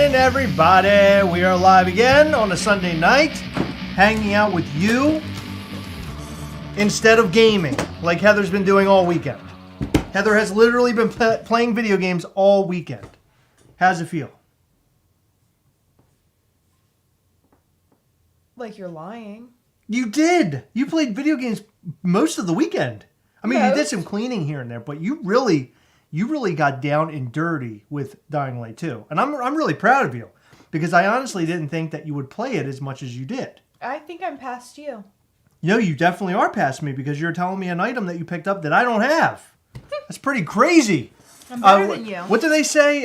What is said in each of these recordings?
morning, everybody. We are live again on a Sunday night, hanging out with you instead of gaming, like Heather's been doing all weekend. Heather has literally been playing video games all weekend. How's it feel? Like you're lying. You did. You played video games most of the weekend. I mean, you did some cleaning here and there, but you really got down and dirty with Dying Light 2. And I'm really proud of you, because I honestly didn't think that you would play it as much as you did. I think I'm past you. No, you definitely are past me, because you're telling me an item that you picked up that I don't have. That's pretty crazy. I'm better than you. What do they say?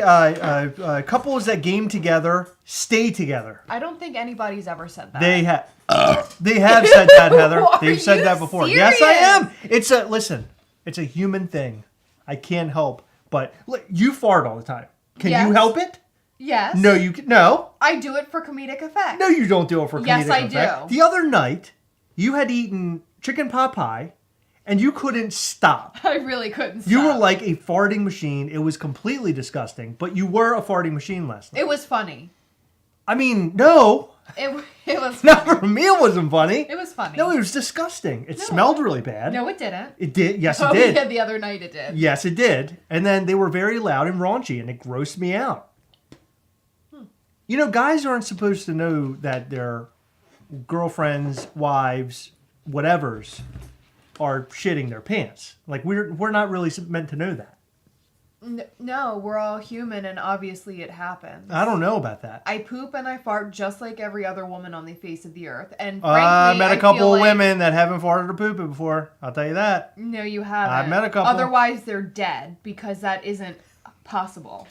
Couples that game together stay together. I don't think anybody's ever said that. They have said that, Heather. They've said that before. Serious? Yes, I am. Listen, it's a human thing. I can't help, but you fart all the time. Can you help it? Yes. No, no. I do it for comedic effect. No, you don't do it for comedic effect. Yes, I do. The other night, you had eaten chicken pot pie, and you couldn't stop. I really couldn't stop. You were like a farting machine. It was completely disgusting, but you were a farting machine last night. It was funny. I mean, no. It was funny. Not for me, it wasn't funny. It was funny. No, it was disgusting. It smelled really bad. No, it didn't. It did. Yes, it did. Yeah, the other night it did. Yes, it did. And then they were very loud and raunchy, and it grossed me out. You know, guys aren't supposed to know that their girlfriends, wives, whatevers are shitting their pants. Like, we're not really meant to know that. No, we're all human, and obviously it happens. I don't know about that. I poop and I fart just like every other woman on the face of the earth. And frankly, I met a couple of women that haven't farted or pooped before. I'll tell you that. No, you haven't. I've met a couple. Otherwise, they're dead, because that isn't possible.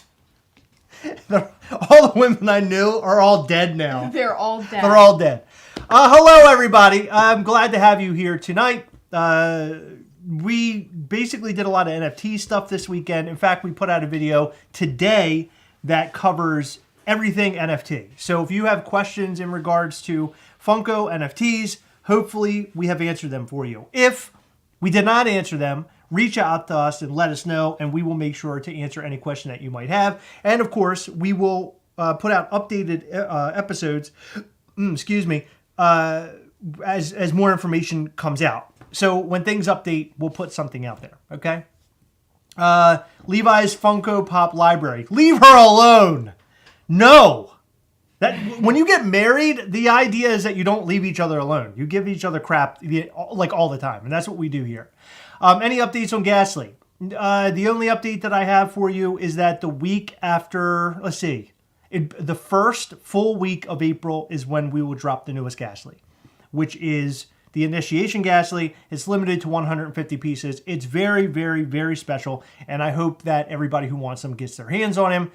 All the women I knew are all dead now. They're all dead. They're all dead. Hello, everybody. I'm glad to have you here tonight. We basically did a lot of NFT stuff this weekend. In fact, we put out a video today that covers everything NFT. So if you have questions in regards to Funko NFTs, hopefully we have answered them for you. If we did not answer them, reach out to us and let us know, and we will make sure to answer any question that you might have. And of course, we will put out updated episodes, as more information comes out. So when things update, we'll put something out there, okay? Levi's Funko Pop Library. Leave her alone. No. When you get married, the idea is that you don't leave each other alone. You give each other crap like all the time, and that's what we do here. Any updates on Ghastly? The only update that I have for you is that the week after, the first full week of April is when we will drop the newest Ghastly, which is the Initiation Ghastly. It's limited to 150 pieces. It's very, very, very special, and I hope that everybody who wants them gets their hands on him.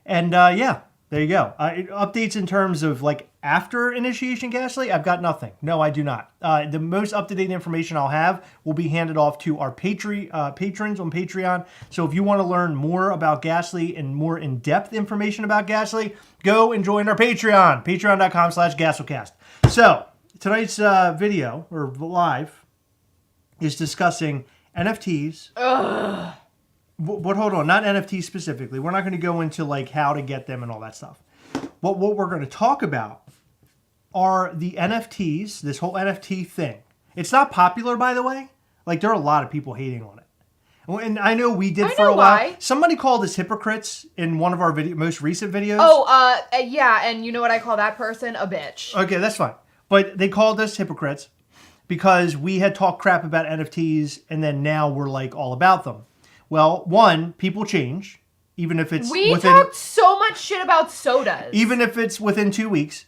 And yeah, there you go. Updates in terms of like after Initiation Ghastly, I've got nothing. No, I do not. The most up-to-date information I'll have will be handed off to our patrons on Patreon. So if you want to learn more about Ghastly and more in-depth information about Ghastly, go and join our Patreon, patreon.com/Gastlecast. So tonight's video, or live, is discussing NFTs. Ugh. But hold on, not NFTs specifically. We're not going to go into like how to get them and all that stuff. But what we're going to talk about are the NFTs, this whole NFT thing. It's not popular, by the way. Like, there are a lot of people hating on it. And I know we did for a while. Why. Somebody called us hypocrites in one of our most recent videos. Oh, yeah, and you know what I call that person? A bitch. Okay, that's fine. But they called us hypocrites because we had talked crap about NFTs, and then now we're like all about them. Well, one, people change, even if it's talked so much shit about sodas. Even if it's within 2 weeks.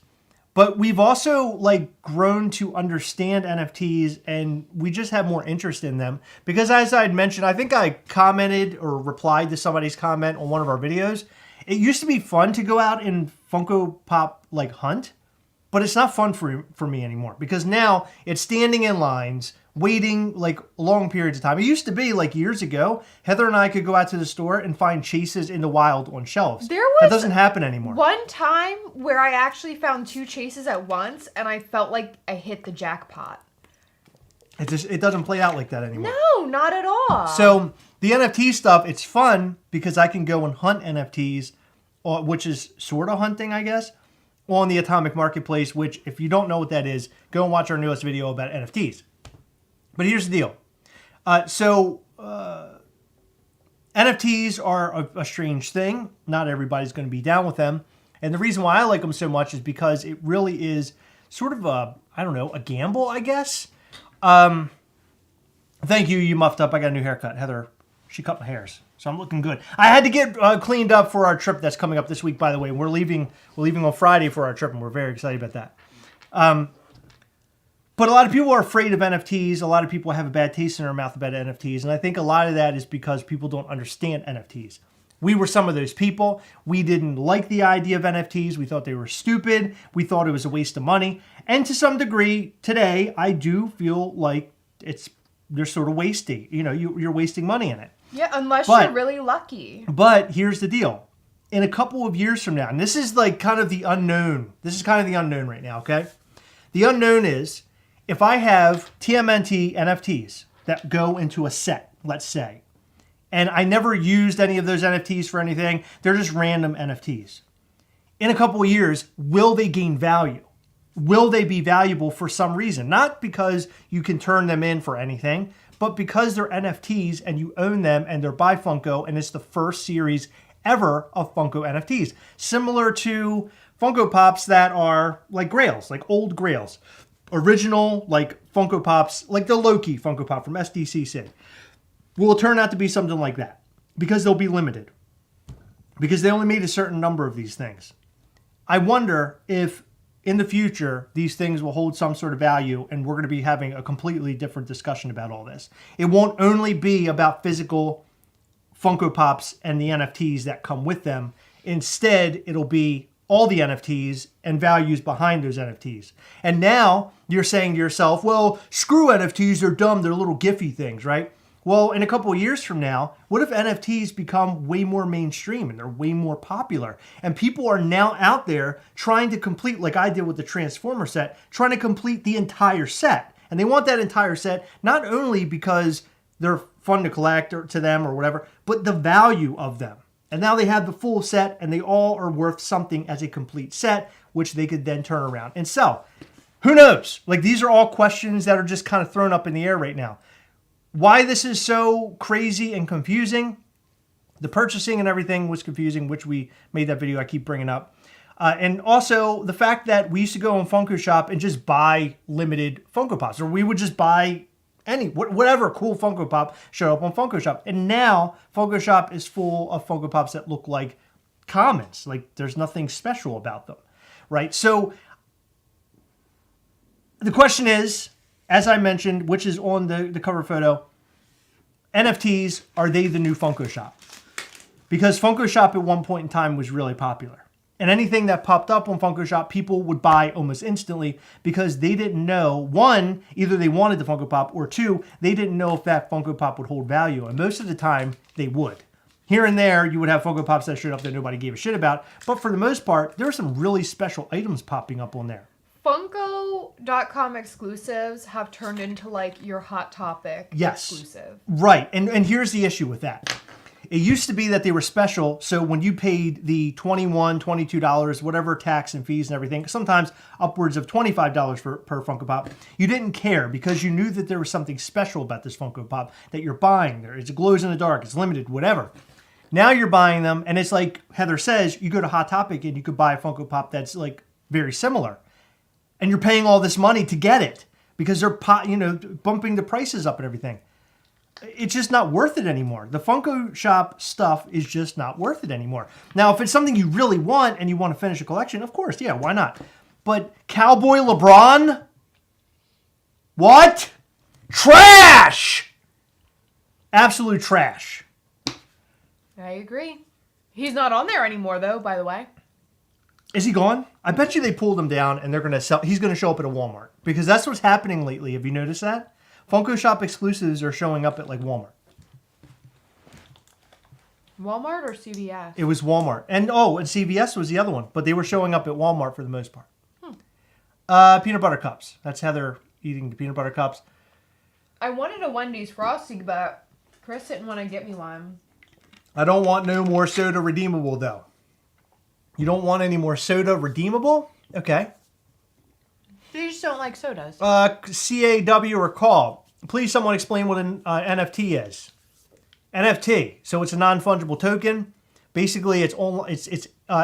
But we've also like grown to understand NFTs, and we just have more interest in them. Because as I had mentioned, I think I commented or replied to somebody's comment on one of our videos. It used to be fun to go out and Funko Pop like hunt, but it's not fun for me anymore, because now it's standing in lines, waiting like long periods of time. It used to be like years ago, Heather and I could go out to the store and find chases in the wild on shelves. That doesn't happen anymore. One time where I actually found 2 chases at once, and I felt like I hit the jackpot. It doesn't play out like that anymore. No, not at all. So the NFT stuff, it's fun because I can go and hunt NFTs which is sort of hunting, I guess, on the Atomic Marketplace, which if you don't know what that is, go and watch our newest video about NFTs. But here's the deal. NFTs are a strange thing. Not everybody's going to be down with them. And the reason why I like them so much is because it really is sort of a gamble, I guess. Thank you, you muffed up. I got a new haircut. Heather, she cut my hairs, so I'm looking good. I had to get cleaned up for our trip that's coming up this week, by the way. We're leaving on Friday for our trip, and we're very excited about that. But a lot of people are afraid of NFTs. A lot of people have a bad taste in their mouth about NFTs, and I think a lot of that is because people don't understand NFTs. We were some of those people. We didn't like the idea of NFTs. We thought they were stupid. We thought it was a waste of money. And to some degree, today, I do feel like they're sort of wasting. You know, you're wasting money in it. Yeah, unless you're really lucky. But here's the deal. In a couple of years from now, and this is like kind of the unknown. This is kind of the unknown right now, okay? The unknown is if I have TMNT NFTs that go into a set, let's say, and I never used any of those NFTs for anything, they're just random NFTs. In a couple of years, will they gain value? Will they be valuable for some reason? Not because you can turn them in for anything, but because they're NFTs and you own them and they're by Funko and it's the first series ever of Funko NFTs. Similar to Funko Pops that are like grails, like old grails. Original like Funko Pops, like the Loki Funko Pop from SDCC. Will turn out to be something like that because they'll be limited. Because they only made a certain number of these things. I wonder if in the future, these things will hold some sort of value and we're going to be having a completely different discussion about all this. It won't only be about physical Funko Pops and the NFTs that come with them. Instead, it'll be all the NFTs and values behind those NFTs. And now you're saying to yourself, well, screw NFTs, they're dumb, they're little Giphy things, right? Well, in a couple of years from now, what if NFTs become way more mainstream and they're way more popular? And people are now out there trying to complete, like I did with the Transformer set, trying to complete the entire set. And they want that entire set, not only because they're fun to collect or to them or whatever, but the value of them. And now they have the full set and they all are worth something as a complete set, which they could then turn around and sell. Who knows? Like these are all questions that are just kind of thrown up in the air right now. Why this is so crazy and confusing, the purchasing and everything was confusing, which we made that video I keep bringing up. And also the fact that we used to go on Funko Shop and just buy limited Funko Pops, or we would just buy whatever cool Funko Pop showed up on Funko Shop. And now Funko Shop is full of Funko Pops that look like commons, like there's nothing special about them, right? So the question is, as I mentioned, which is on the cover photo, NFTs, are they the new Funko Shop? Because Funko Shop at one point in time was really popular. And anything that popped up on Funko Shop, people would buy almost instantly because they didn't know, one, either they wanted the Funko Pop, or two, they didn't know if that Funko Pop would hold value. And most of the time, they would. Here and there, you would have Funko Pops that showed up that nobody gave a shit about. But for the most part, there were some really special items popping up on there. Funko.com exclusives have turned into like your Hot Topic exclusive. Right. And here's the issue with that. It used to be that they were special, so when you paid the $21, $22, whatever tax and fees and everything, sometimes upwards of $25 per Funko Pop, you didn't care because you knew that there was something special about this Funko Pop that you're buying. It glows in the dark, it's limited, whatever. Now you're buying them, and it's like Heather says, you go to Hot Topic and you could buy a Funko Pop that's like very similar. And you're paying all this money to get it because they're bumping the prices up and everything. It's just not worth it anymore. The Funko Shop stuff is just not worth it anymore. Now, if it's something you really want and you want to finish a collection, of course, yeah, why not? But Cowboy LeBron? What? Trash! Absolute trash. I agree. He's not on there anymore, though, by the way. Is he gone? I bet you they pulled him down and they're going to sell. He's going to show up at a Walmart because that's what's happening lately. Have you noticed that? Funko Shop exclusives are showing up at like Walmart. Walmart or CVS? It was Walmart. And CVS was the other one. But they were showing up at Walmart for the most part. Peanut butter cups. That's Heather eating the peanut butter cups. I wanted a Wendy's Frosty, but Chris didn't want to get me one. I don't want no more soda redeemable though. You don't want any more soda redeemable? Okay. You just don't like sodas. CAW or call. Please someone explain what an NFT is. NFT. So it's a non-fungible token. Basically, it's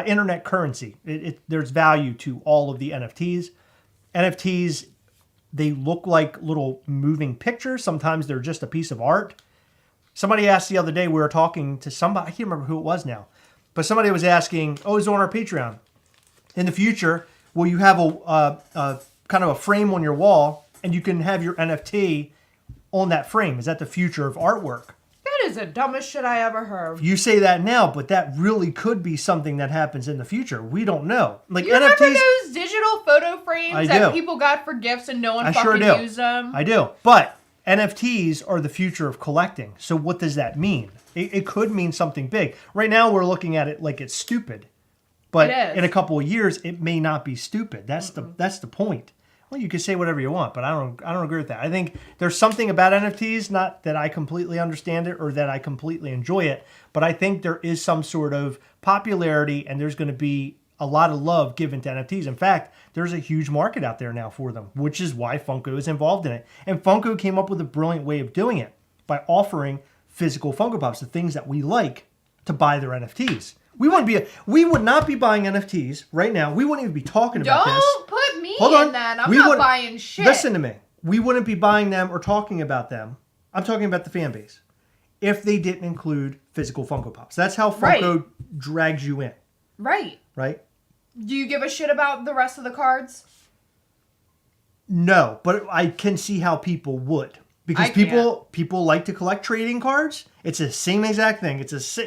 internet currency. There's value to all of the NFTs. NFTs, they look like little moving pictures. Sometimes they're just a piece of art. Somebody asked the other day, we were talking to somebody, I can't remember who it was now, but somebody was asking, oh, it's on our Patreon. In the future, will you have a kind of a frame on your wall and you can have your NFT on that frame? Is that the future of artwork? That is the dumbest shit I ever heard. You say that now, but that really could be something that happens in the future. We don't know. Like you NFTs, remember those digital photo frames I that do. people got for gifts and no one I fucking sure do. used them? I do. But NFTs are the future of collecting. So what does that mean? It could mean something big. Right now we're looking at it like it's stupid. But It is. in a couple of years it may not be stupid. That's the point. Well, you can say whatever you want, but I don't agree with that. I think there's something about NFTs, not that I completely understand it or that I completely enjoy it, but I think there is some sort of popularity and there's going to be a lot of love given to NFTs. In fact, there's a huge market out there now for them, which is why Funko is involved in it. And Funko came up with a brilliant way of doing it by offering physical Funko Pops, the things that we like, to buy their NFTs. We would not be buying NFTs right now. We wouldn't even be talking about this. Don't put me Hold on. in that. I'm We not wouldn't- buying shit. Listen to me. We wouldn't be buying them or talking about them. I'm talking about the fan base. If they didn't include physical Funko Pops. That's how Funko drags you in. Right. Right? Do you give a shit about the rest of the cards? No, but I can see how people would. Because I can't. people like to collect trading cards. It's the same exact thing. It's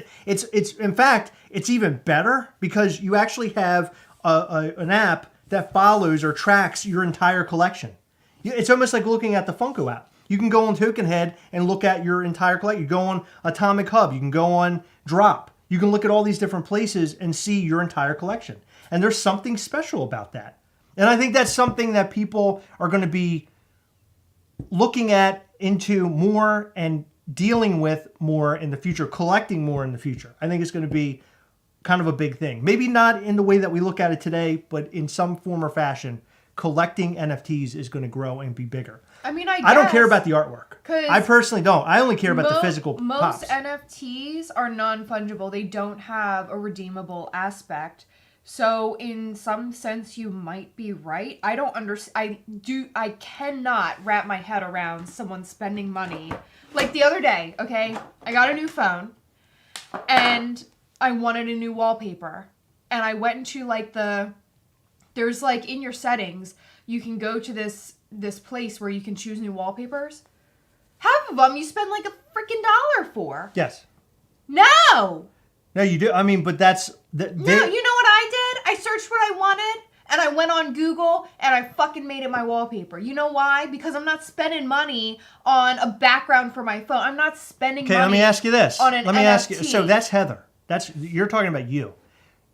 in fact, it's even better because you actually have an app that follows or tracks your entire collection. It's almost like looking at the Funko app. You can go on Token Head and look at your entire collection. You go on Atomic Hub. You can go on Drop. You can look at all these different places and see your entire collection. And there's something special about that. And I think that's something that people are going to be looking at into more and dealing with more in the future, collecting more in the future. I think it's going to be kind of a big thing. Maybe not in the way that we look at it today, but in some form or fashion, collecting NFTs is going to grow and be bigger. I mean, I don't care about the artwork. 'Cause I personally don't. I only care about the physical Most pops. NFTs are non-fungible. They don't have a redeemable aspect. So in some sense, you might be right. I don't understand. I cannot wrap my head around someone spending money. Like the other day, okay? I got a new phone and I wanted a new wallpaper. And I went into like there's like in your settings, you can go to this place where you can choose new wallpapers. Half of them you spend like a freaking $1 for. Yes. No! No, you do. I mean, but that's... No, you know what I did? I searched what I wanted, and I went on Google, and I fucking made it my wallpaper. You know why? Because I'm not spending money on a background for my phone. I'm not spending money let me ask you this. on an Let me NFT. ask you. So that's Heather. You're talking about you.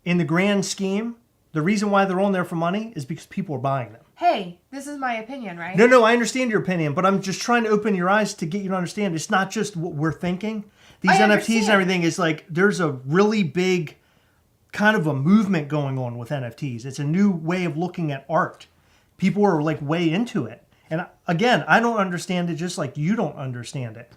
In the grand scheme, the reason why they're on there for money is because people are buying them. Hey, this is my opinion, right? No, I understand your opinion, but I'm just trying to open your eyes to get you to understand. It's not just what we're thinking. These NFTs understand. and everything is like, there's a really big kind of a movement going on with NFTs. It's a new way of looking at art. People are like way into it. And again, I don't understand it just like you don't understand it.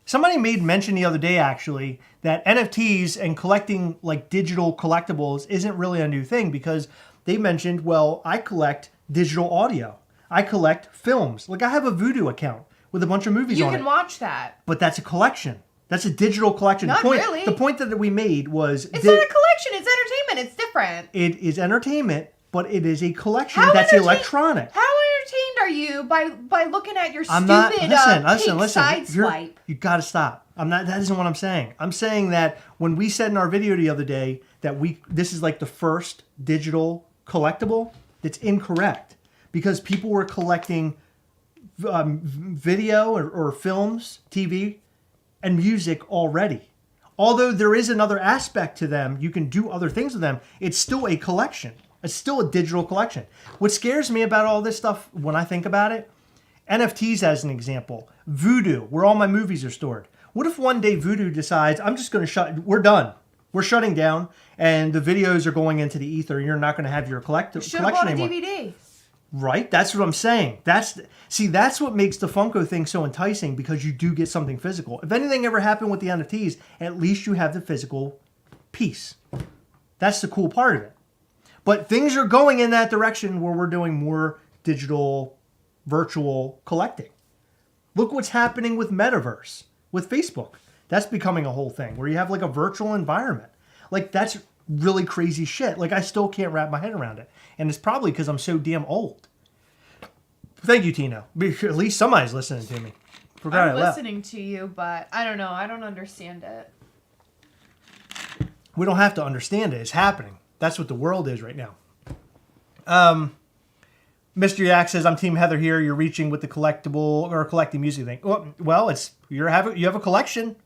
Somebody made mention the other day, actually, that NFTs and collecting like digital collectibles isn't really a new thing because they mentioned, well, I collect digital audio. I collect films. Like I have a Vudu account with a bunch of movies You on it. can watch that. But that's a collection. That's a digital collection. Not really. The point that we made was... It's not a collection. It's entertainment. It's different. It is entertainment, but it is a collection How that's entertain- electronic. How entertained are you by looking at your I'm stupid not... pink Listen. side swipe? You got to stop. That isn't what I'm saying. I'm saying that when we said in our video the other day that this is like the first digital collectible, that's incorrect. Because people were collecting video or films, TV, and music already. Although there is another aspect to them, you can do other things with them, it's still a collection. It's still a digital collection. What scares me about all this stuff when I think about it, NFTs as an example, Vudu, where all my movies are stored. What if one day Vudu decides, I'm just going to we're done. We're shutting down, and the videos are going into the ether. You're not going to have your collection bought a anymore. DVD. Right? That's what I'm saying. That's what makes the Funko thing so enticing, because you do get something physical. If anything ever happened with the NFTs, at least you have the physical piece. That's the cool part of it. But things are going in that direction where we're doing more digital, virtual collecting. Look what's happening with Metaverse, with Facebook. That's becoming a whole thing where you have like a virtual environment. Like, that's really crazy shit. Like, I still can't wrap my head around it. And it's probably because I'm so damn old. Thank you, Tino. At least somebody's listening to me. I'm listening to you, but I don't know. I don't understand it. We don't have to understand it. It's happening. That's what the world is right now. Mr. Yak says, I'm Team Heather here. You're reaching with the collectible or collecting music thing. Well, you have a collection.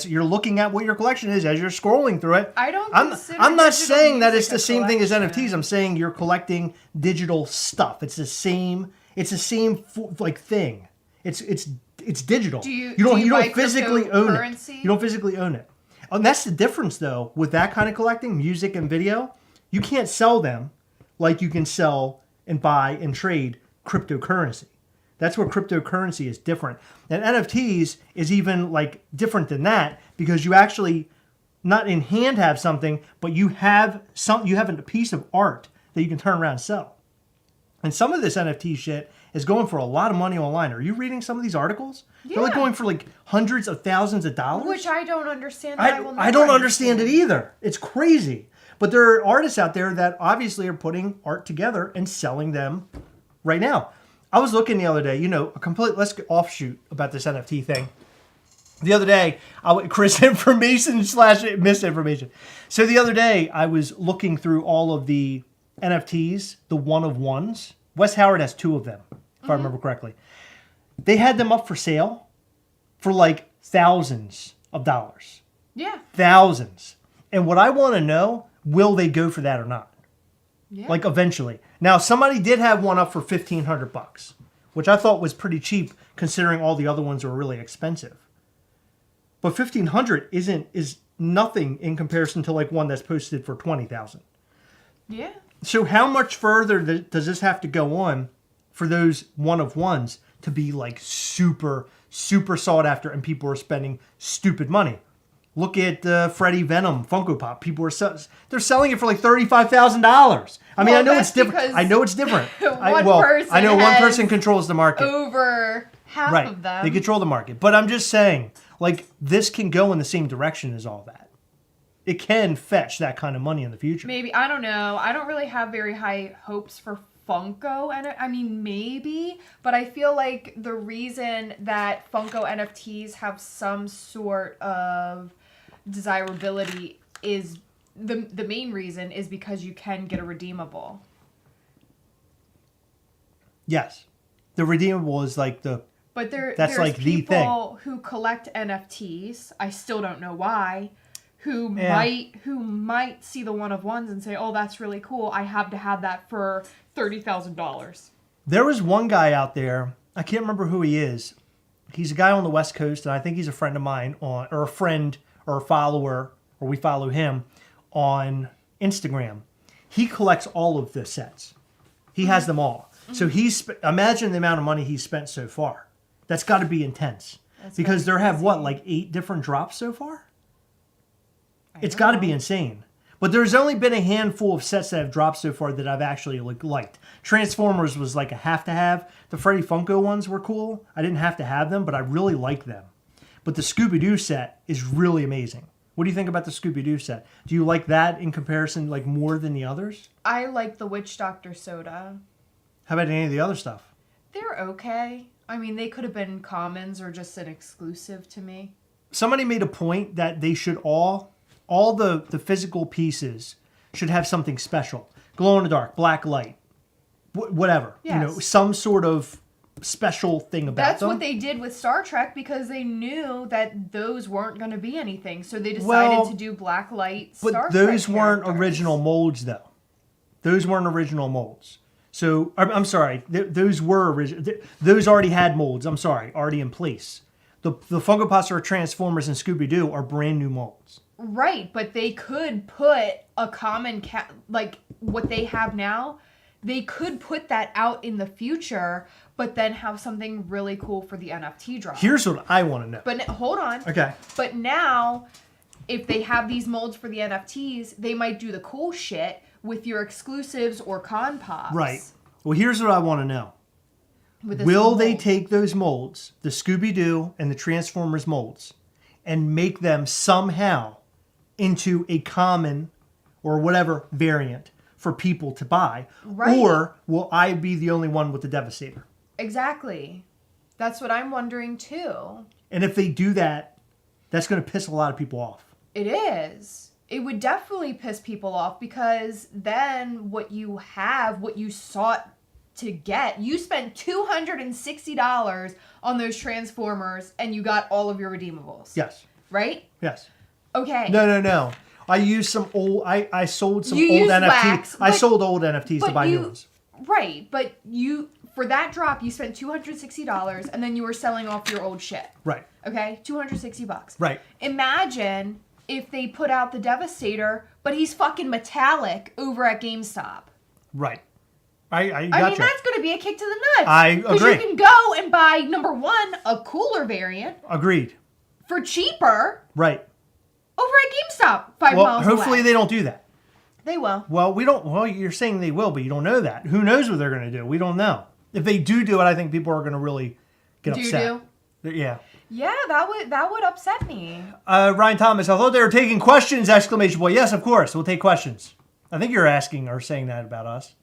You're looking at what your collection is as you're scrolling through it. I'm not saying that it's the same thing as NFTs. I'm saying you're collecting digital stuff. It's the same like thing. It's digital. You don't physically own it. You don't physically own it. And that's the difference, though, with that kind of collecting, music and video. You can't sell them like you can sell and buy and trade cryptocurrency. That's where cryptocurrency is different. And NFTs is even like different than that, because you actually not in hand have something, but you have a piece of art that you can turn around and sell. And some of this NFT shit is going for a lot of money online. Are you reading some of these articles? Yeah. They're like going for like hundreds of thousands of dollars. Which I don't understand. I don't understand it either. It's crazy. But there are artists out there that obviously are putting art together and selling them right now. I was looking the other day, let's get offshoot about this NFT thing. The other day, Chris information / misinformation. So the other day, I was looking through all of the NFTs, the one-of-ones. Wes Howard has 2 of them, if I remember correctly. They had them up for sale for like thousands of dollars. Yeah. Thousands. And what I want to know, will they go for that or not? Yeah. Like eventually. Now, somebody did have one up for $1,500, which I thought was pretty cheap considering all the other ones were really expensive. But $1,500 is nothing in comparison to like one that's posted for $20,000. Yeah. So how much further does this have to go on for those one-of-ones to be like super, super sought after and people are spending stupid money? Look at Freddy Venom Funko Pop. People they're selling it for like $35,000. I mean, I know it's different. I know it's different. I know one person controls the market. Over half of them. They control the market. But I'm just saying, like, this can go in the same direction as all that. It can fetch that kind of money in the future. Maybe. I don't know. I don't really have very high hopes for Funko. I mean, maybe. But I feel like the reason that Funko NFTs have some sort of desirability is the main reason is because you can get a redeemable. Yes. The redeemable is like the... But that's like the thing. There's people who collect NFTs. I still don't know why. Who might see the one-of-ones and say, oh, that's really cool. I have to have that for $30,000. There was one guy out there. I can't remember who he is. He's a guy on the West Coast, and I think he's a friend of mine, or a friend or a follower, or we follow him on Instagram. He collects all of the sets. He has them all. So imagine the amount of money he's spent so far. That's got to be intense. Because there have, like 8 different drops so far? It's got to be insane. But there's only been a handful of sets that have dropped so far that I've actually liked. Transformers was like a have-to-have. The Freddy Funko ones were cool. I didn't have to have them, but I really like them. But the Scooby-Doo set is really amazing. What do you think about the Scooby-Doo set? Do you like that in comparison, like, more than the others? I like the Witch Doctor soda. How about any of the other stuff? They're okay. I mean, they could have been commons or just an exclusive to me. Somebody made a point that they should all the physical pieces should have something special. Glow in the dark, black light, whatever. Yes. Some sort of special thing about them. That's what they did with Star Trek because they knew that those weren't going to be anything. So they decided to do black light Star Trek. But those weren't original molds, though. Those weren't original molds. So, I'm sorry, those were original. Those already had molds, already in place. The Funko Pops or Transformers and Scooby-Doo are brand new molds. Right, but they could put a common like what they have now. They could put that out in the future, but then have something really cool for the NFT drop. Here's what I want to know. But hold on. Okay. But now, if they have these molds for the NFTs, they might do the cool shit with your exclusives or con pops. Right. Well, here's what I want to know. Will they take those molds, the Scooby-Doo and the Transformers molds, and make them somehow into a common or whatever variant for people to buy? Right. Or will I be the only one with the Devastator? Exactly. That's what I'm wondering too. And if they do that, that's going to piss a lot of people off. It is. It would definitely piss people off because then what you sought to get, you spent $260 on those Transformers and you got all of your redeemables. Yes. Right? Yes. Okay. No. I used some old. I sold some You old used NFTs. wax, I but- sold old NFTs to but buy you- new ones. Right, but for that drop, you spent $260 and then you were selling off your old shit. Right. Okay? $260. Right. Imagine if they put out the Devastator, but he's fucking metallic over at GameStop. Right. I I mean, gotcha. that's going to be a kick to the nuts. I agree. Because you can go and buy, number one, a cooler variant Agreed. for cheaper Right. over at GameStop 5 Well, miles hopefully away. they don't do that. They will. Well, we don't. Well, you're saying they will, but you don't know that. Who knows what they're going to do? We don't know. If they do it, I think people are going to really get upset. Yeah. Yeah, that would upset me. Ryan Thomas, I thought they were taking questions! Exclamation point. Yes, of course. We'll take questions. I think you're asking or saying that about us.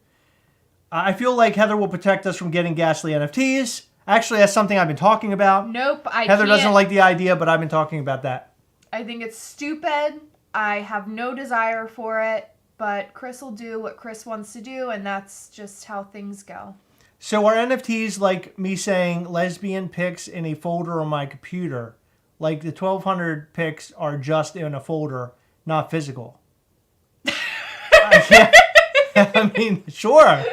I feel like Heather will protect us from getting ghastly NFTs. Actually, that's something I've been talking about. Nope, Heather doesn't like the idea, but I've been talking about that. I think it's stupid. I have no desire for it, but Chris will do what Chris wants to do, and that's just how things go. So are NFTs like me saying lesbian pics in a folder on my computer? Like the 1,200 pics are just in a folder, not physical? Yeah. I mean, sure.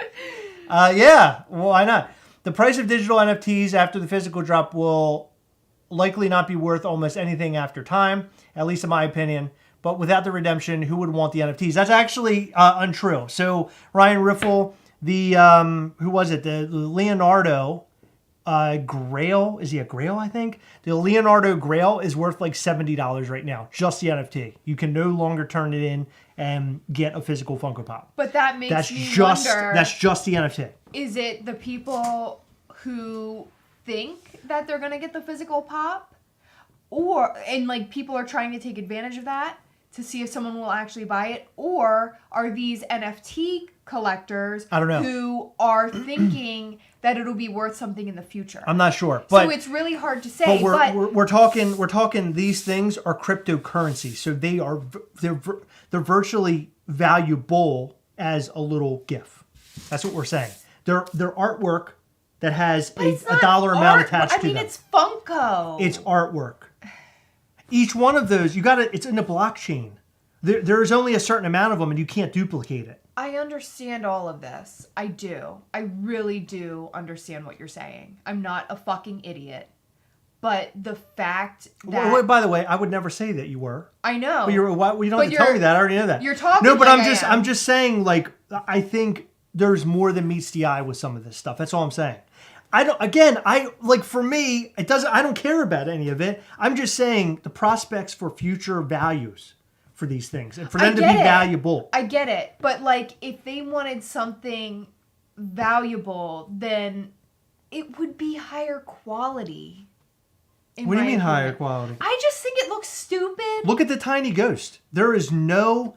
Yeah, well, why not? The price of digital NFTs after the physical drop will likely not be worth almost anything after time, at least in my opinion. But without the redemption, who would want the NFTs? That's actually untrue. So Ryan Riffle, the who was it? The Leonardo Grail. Is he a Grail? I think the Leonardo Grail is worth like $70 right now, just the NFT. You can no longer turn it in and get a physical Funko Pop. But that makes That's me just wonder, that's just the NFT. is it the people who think that they're going to get the physical pop? And like people are trying to take advantage of that to see if someone will actually buy it? Or are these NFT collectors I don't know. who are thinking that it'll be worth something in the future? I'm not sure, but so it's really hard to say. But we're talking. These things are cryptocurrency, so they're virtually valuable as a little GIF. That's what we're saying. They're artwork that has a dollar amount attached to them. I mean, it's Funko. It's artwork. Each one of those, it's in a blockchain. There's only a certain amount of them, and you can't duplicate it. I understand all of this. I do. I really do understand what you're saying. I'm not a fucking idiot. But the fact that... Wait, by the way, I would never say that you were. I know. But you don't have to tell me that. I already know that. You're talking No, but like I'm just saying, like, I think there's more than meets the eye with some of this stuff. That's all I'm saying. For me, I don't care about any of it. I'm just saying the prospects for future values for these things and for them to be valuable. I get it. But like if they wanted something valuable, then it would be higher quality. What do you mean higher quality? I just think it looks stupid. Look at the tiny ghost. There is no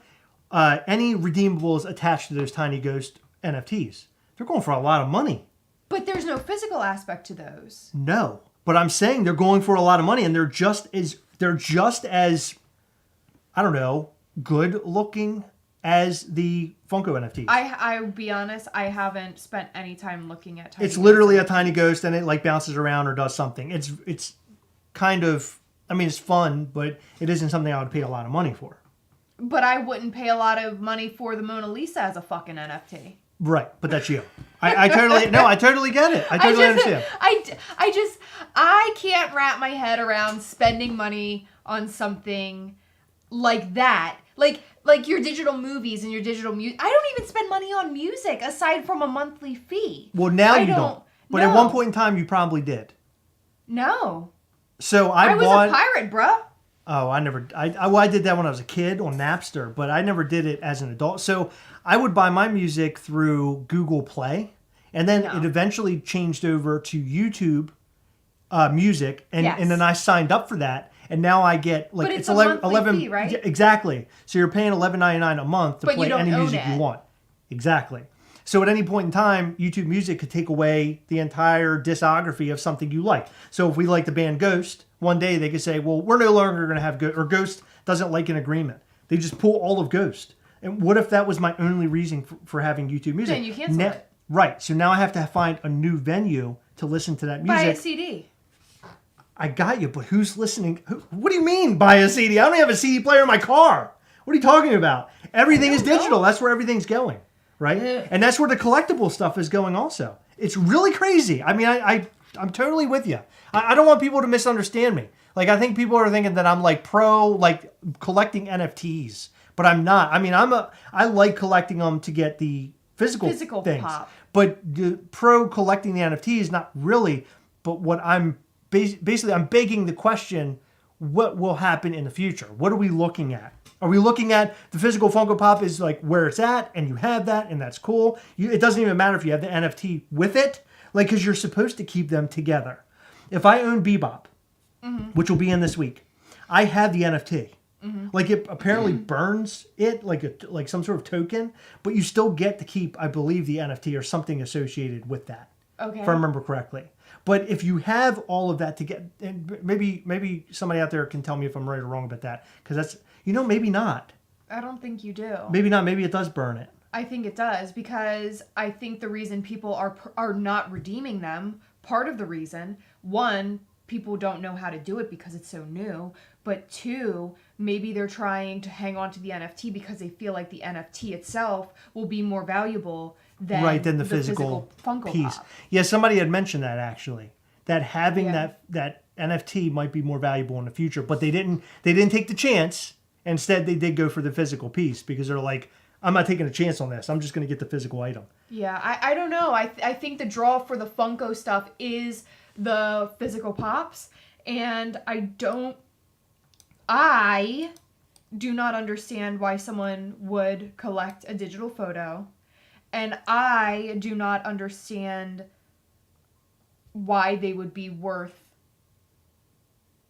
any redeemables attached to those tiny ghost NFTs. They're going for a lot of money. But there's no physical aspect to those. No, but I'm saying they're going for a lot of money, and they're just as I don't know, good looking as the Funko NFTs. I'll be honest, I haven't spent any time looking at tiny It's literally a tiny ghost, and it like bounces around or does something. It's kind of, I mean, it's fun, but it isn't something I would pay a lot of money for. But I wouldn't pay a lot of money for the Mona Lisa as a fucking NFT. Right, but that's you. I totally get it. I totally understand. I can't wrap my head around spending money on something like that. Like your digital movies and your digital music. I don't even spend money on music aside from a monthly fee. Well, now you don't. But at one point in time, you probably did. No. So I was a pirate, bruh. Oh, I did that when I was a kid on Napster, but I never did it as an adult. So I would buy my music through Google Play, and then it eventually changed over to YouTube Music, and then I signed up for that, and now I get like but it's 11 fee, right? Yeah, exactly. So you're paying $11.99 a month to play any music you want. Exactly. So at any point in time, YouTube Music could take away the entire discography of something you like. So if we like the band Ghost, one day they could say, well, we're no longer going to have Ghost, or Ghost doesn't like an agreement. They just pull all of Ghost. And what if that was my only reason for having YouTube Music? Then you cancel it. Right. So now I have to find a new venue to listen to that music. Buy a CD. I got you, but who's listening? What do you mean buy a CD? I don't have a CD player in my car. What are you talking about? Everything is digital. That's where everything's going. Right? Yeah. And that's where the collectible stuff is going also. It's really crazy. I mean, I'm totally with you. I don't want people to misunderstand me. Like, I think people are thinking that I'm like pro, like collecting NFTs, but I'm not. I mean, I like collecting them to get the physical things. Pop. But the pro collecting the NFTs, not really. But what I'm basically, I'm begging the question, what will happen in the future? What are we looking at? Are we looking at the physical Funko Pop is like where it's at, and you have that, and that's cool. It doesn't even matter if you have the NFT with it, like, because you're supposed to keep them together. If I own Bebop, which will be in this week, I have the NFT. Like, it apparently burns it like some sort of token, but you still get to keep, I believe, the NFT or something associated with that. Okay. If I remember correctly. But if you have all of that to get, and maybe somebody out there can tell me if I'm right or wrong about that, because that's, maybe not. I don't think you do. Maybe not. Maybe it does burn it. I think it does, because I think the reason people are not redeeming them, part of the reason, one, people don't know how to do it because it's so new, but two, maybe they're trying to hang on to the NFT because they feel like the NFT itself will be more valuable than the physical Funko piece. Pop. Yeah, somebody had mentioned that actually, that having that NFT might be more valuable in the future, but they didn't take the chance. Instead, they did go for the physical piece because they're like, I'm not taking a chance on this. I'm just going to get the physical item. Yeah, I don't know. I think the draw for the Funko stuff is the physical pops, and I do not understand why someone would collect a digital photo, and I do not understand why they would be worth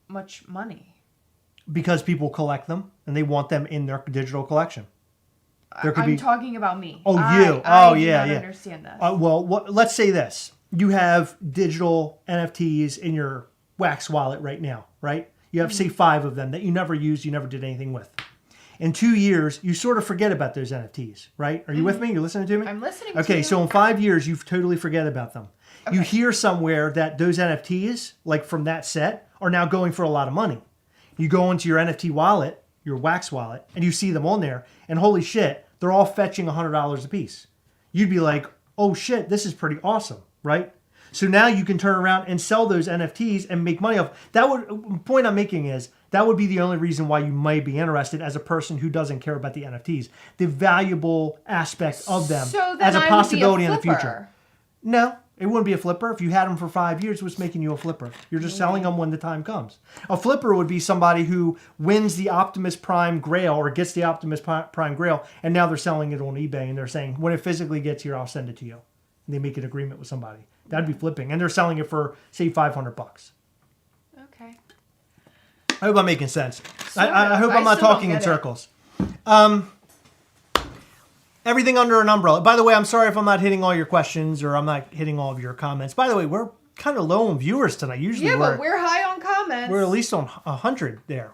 much money. Because people collect them and they want them in their digital collection. I'm talking about me. Oh, you. I do not understand this. Let's say this. You have digital NFTs in your Wax wallet right now, right? You have, say, 5 of them that you never used, you never did anything with. In 2 years, you sort of forget about those NFTs, right? Are you with me? You're listening to me? I'm listening to you. Okay, so in 5 years, you totally forget about them. Okay. You hear somewhere that those NFTs, like from that set, are now going for a lot of money. You go into your NFT wallet, your Wax wallet, and you see them on there, and holy shit, they're all fetching $100 a piece. You'd be like, oh shit, this is pretty awesome, right? So now you can turn around and sell those NFTs and make money off. The point I'm making is, that would be the only reason why you might be interested as a person who doesn't care about the NFTs. The valuable aspect of them as a possibility in the future. No, it wouldn't be a flipper. If you had them for 5 years, what's making you a flipper? You're just selling them when the time comes. A flipper would be somebody who wins the Optimus Prime Grail or gets the Optimus Prime Grail, and now they're selling it on eBay, and they're saying, when it physically gets here, I'll send it to you. And they make an agreement with somebody. That'd be flipping. And they're selling it for, say, $500. Okay. I hope I'm making sense. I hope I'm not talking in circles. Everything under an umbrella. By the way, I'm sorry if I'm not hitting all your questions or I'm not hitting all of your comments. By the way, we're kind of low on viewers tonight. Usually but we're high on comments. We're at least on 100 there.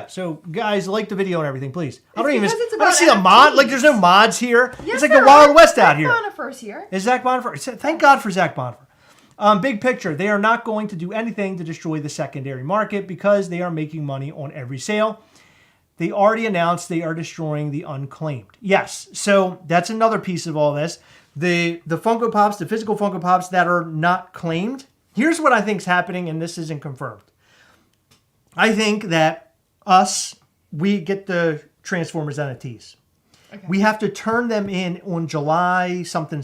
So guys, like the video and everything, please. I don't see the mod. Like, there's no mods here. Yes, it's like the Wild West out here. Zach Bonifer's here. Is Zach Bonifer? Thank God for Zach Bonifer. Big picture. They are not going to do anything to destroy the secondary market because they are making money on every sale. They already announced they are destroying the unclaimed. Yes, so that's another piece of all this. The Funko Pops, the physical Funko Pops that are not claimed. Here's what I think is happening, and this isn't confirmed. I think that us, we get the Transformers NFTs. Okay. We have to turn them in on July something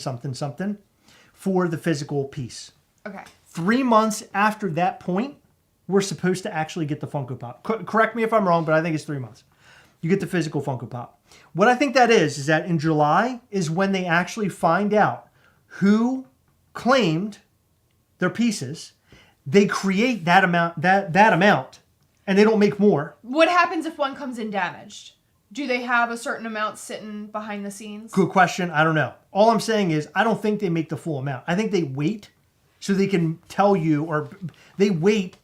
for the physical piece. Okay. 3 months after that point, we're supposed to actually get the Funko Pop. Correct me if I'm wrong, but I think it's 3 months. You get the physical Funko Pop. What I think that is that in July is when they actually find out who claimed their pieces. They create that amount, and they don't make more. What happens if one comes in damaged? Do they have a certain amount sitting behind the scenes? Good question. I don't know. All I'm saying is I don't think they make the full amount. I think they wait so they can tell you, or they wait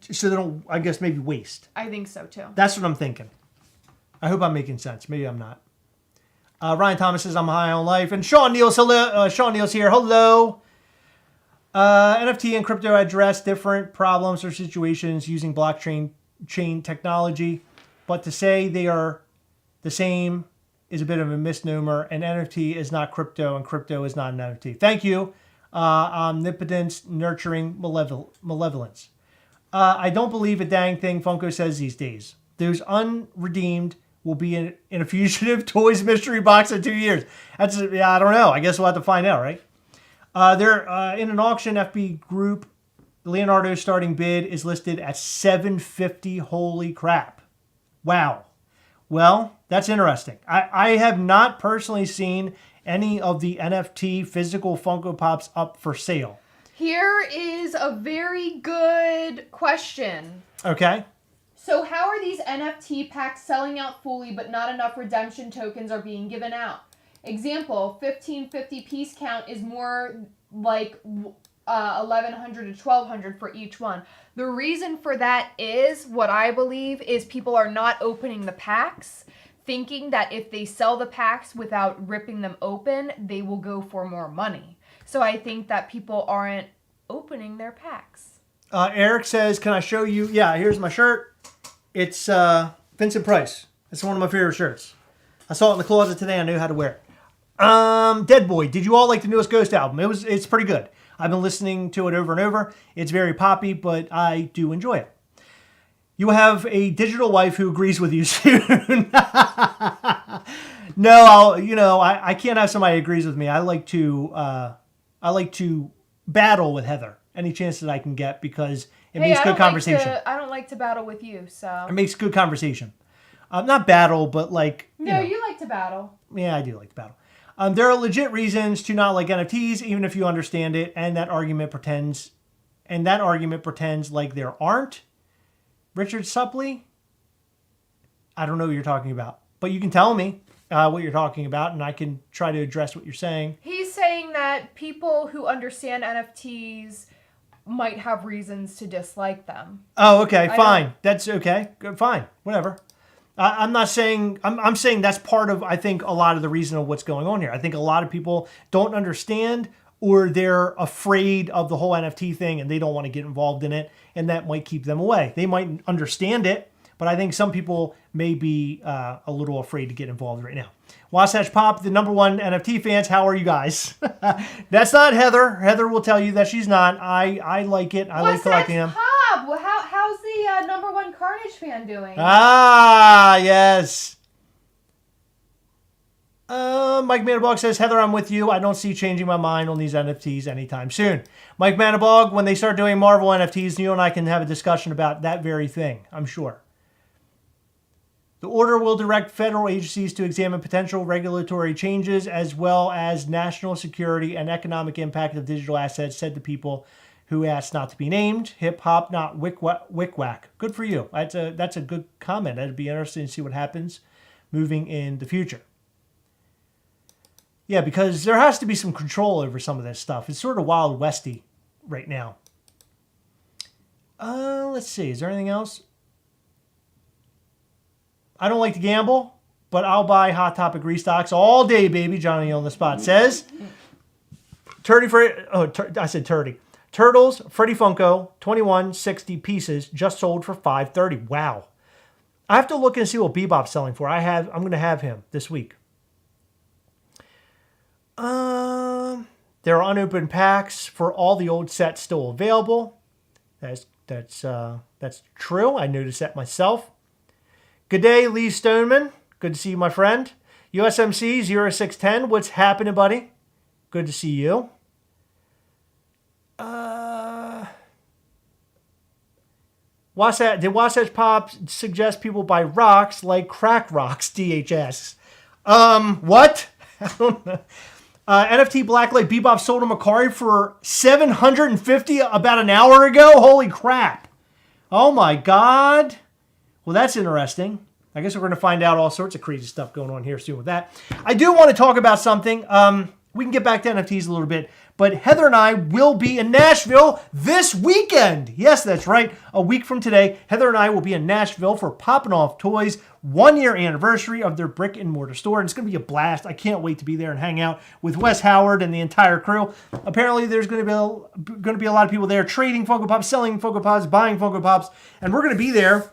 so they don't, I guess, maybe waste. I think so too. That's what I'm thinking. I hope I'm making sense. Maybe I'm not. Ryan Thomas says I'm high on life. And Sean Neal's, hello. Sean Neal's here. Hello. NFT and crypto address different problems or situations using blockchain technology. But to say they are the same is a bit of a misnomer. An NFT is not crypto and crypto is not an NFT. Thank you. Omnipotence, nurturing malevolence. I don't believe a dang thing Funko says these days. Those unredeemed will be in a Fugitive Toys mystery box in 2 years. I don't know. I guess we'll have to find out, right? They're in an auction FB group. Leonardo's starting bid is listed at $750. Holy crap. Wow. Well, that's interesting. I have not personally seen any of the NFT physical Funko Pops up for sale. Here is a very good question. Okay. So how are these NFT packs selling out fully but not enough redemption tokens are being given out? Example, 1550 piece count is more like 1,100 to 1,200 for each one. The reason for that is, what I believe, is people are not opening the packs, thinking that if they sell the packs without ripping them open, they will go for more money. So I think that people aren't opening their packs. Eric says, can I show you? Yeah, here's my shirt. It's Vincent Price. It's one of my favorite shirts. I saw it in the closet today. I knew how to wear it. Dead Boy, did you all like the newest Ghost album? It's pretty good. I've been listening to it over and over. It's very poppy, but I do enjoy it. You have a digital wife who agrees with you soon. No, I can't have somebody who agrees with me. I like to battle with Heather any chance that I can get, because it makes good conversation. I don't like to battle with you, so. It makes good conversation. Not battle, but like. You like to battle. Yeah, I do like to battle. There are legit reasons to not like NFTs, even if you understand it, and that argument pretends like there aren't. Richard Suppley, I don't know what you're talking about, but you can tell me what you're talking about, and I can try to address what you're saying. He's saying that people who understand NFTs might have reasons to dislike them. Oh, okay, fine. That's okay. Good, fine, whatever. I'm not saying, I'm saying that's part of, I think, a lot of the reason of what's going on here. I think a lot of people don't understand, or they're afraid of the whole NFT thing and they don't want to get involved in it, and that might keep them away. They might understand it, but I think some people may be a little afraid to get involved right now. Wasatch Pop, the #1 NFT fans, how are you guys? That's not Heather. Heather will tell you that she's not. I like it. I like collecting them. Pop, well, how's the #1 Carnage fan doing? Ah, yes. Mike Manabog says, Heather, I'm with you. I don't see changing my mind on these NFTs anytime soon. Mike Manabog, when they start doing Marvel NFTs, you and I can have a discussion about that very thing, I'm sure. The order will direct federal agencies to examine potential regulatory changes as well as national security and economic impact of digital assets, said the people who asked not to be named. Hip hop, not wick-whack. Good for you. That's a good comment. It'd be interesting to see what happens moving in the future. Yeah, because there has to be some control over some of this stuff. It's sort of Wild Westy right now. Let's see. Is there anything else? I don't like to gamble, but I'll buy Hot Topic restocks all day, baby. Johnny on the spot says. I said Turdy. Turtles, Freddy Funko, 2160 pieces, just sold for $530. Wow. I have to look and see what Bebop's selling for. I'm going to have him this week. There are unopened packs for all the old sets still available. That's true. I noticed that myself. Good day, Lee Stoneman. Good to see you, my friend. USMC 0610. What's happening, buddy? Good to see you. Did Wasatch Pop suggest people buy rocks like crack rocks, DHS? What? I don't know. NFT Blacklight Bebop sold a Macari for $750 about an hour ago? Holy crap. Oh my God. Well, that's interesting. I guess we're going to find out all sorts of crazy stuff going on here soon with that. I do want to talk about something. We can get back to NFTs a little bit, but Heather and I will be in Nashville this weekend. Yes, that's right. A week from today, Heather and I will be in Nashville for Poppin' Off Toys' 1-year anniversary of their brick and mortar store. And it's going to be a blast. I can't wait to be there and hang out with Wes Howard and the entire crew. Apparently, there's going to be a lot of people there trading Funko Pops, selling Funko Pops, buying Funko Pops, and we're going to be there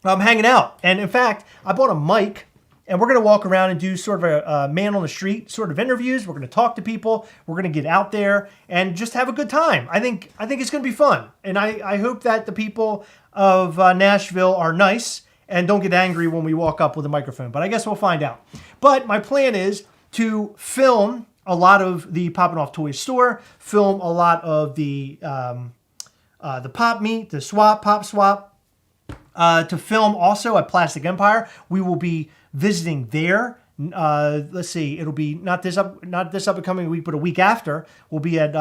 hanging out. And in fact, I bought a mic. And we're going to walk around and do sort of a man on the street sort of interviews. We're going to talk to people. We're going to get out there and just have a good time. I think it's going to be fun. And I hope that the people of Nashville are nice and don't get angry when we walk up with a microphone. But I guess we'll find out. But my plan is to film a lot of the Poppin' Off Toys store, film a lot of the Pop Meet, the Pop Swap, to film also at Plastic Empire. We will be visiting there. Let's see, it'll be not this upcoming week, but a week after. We'll be at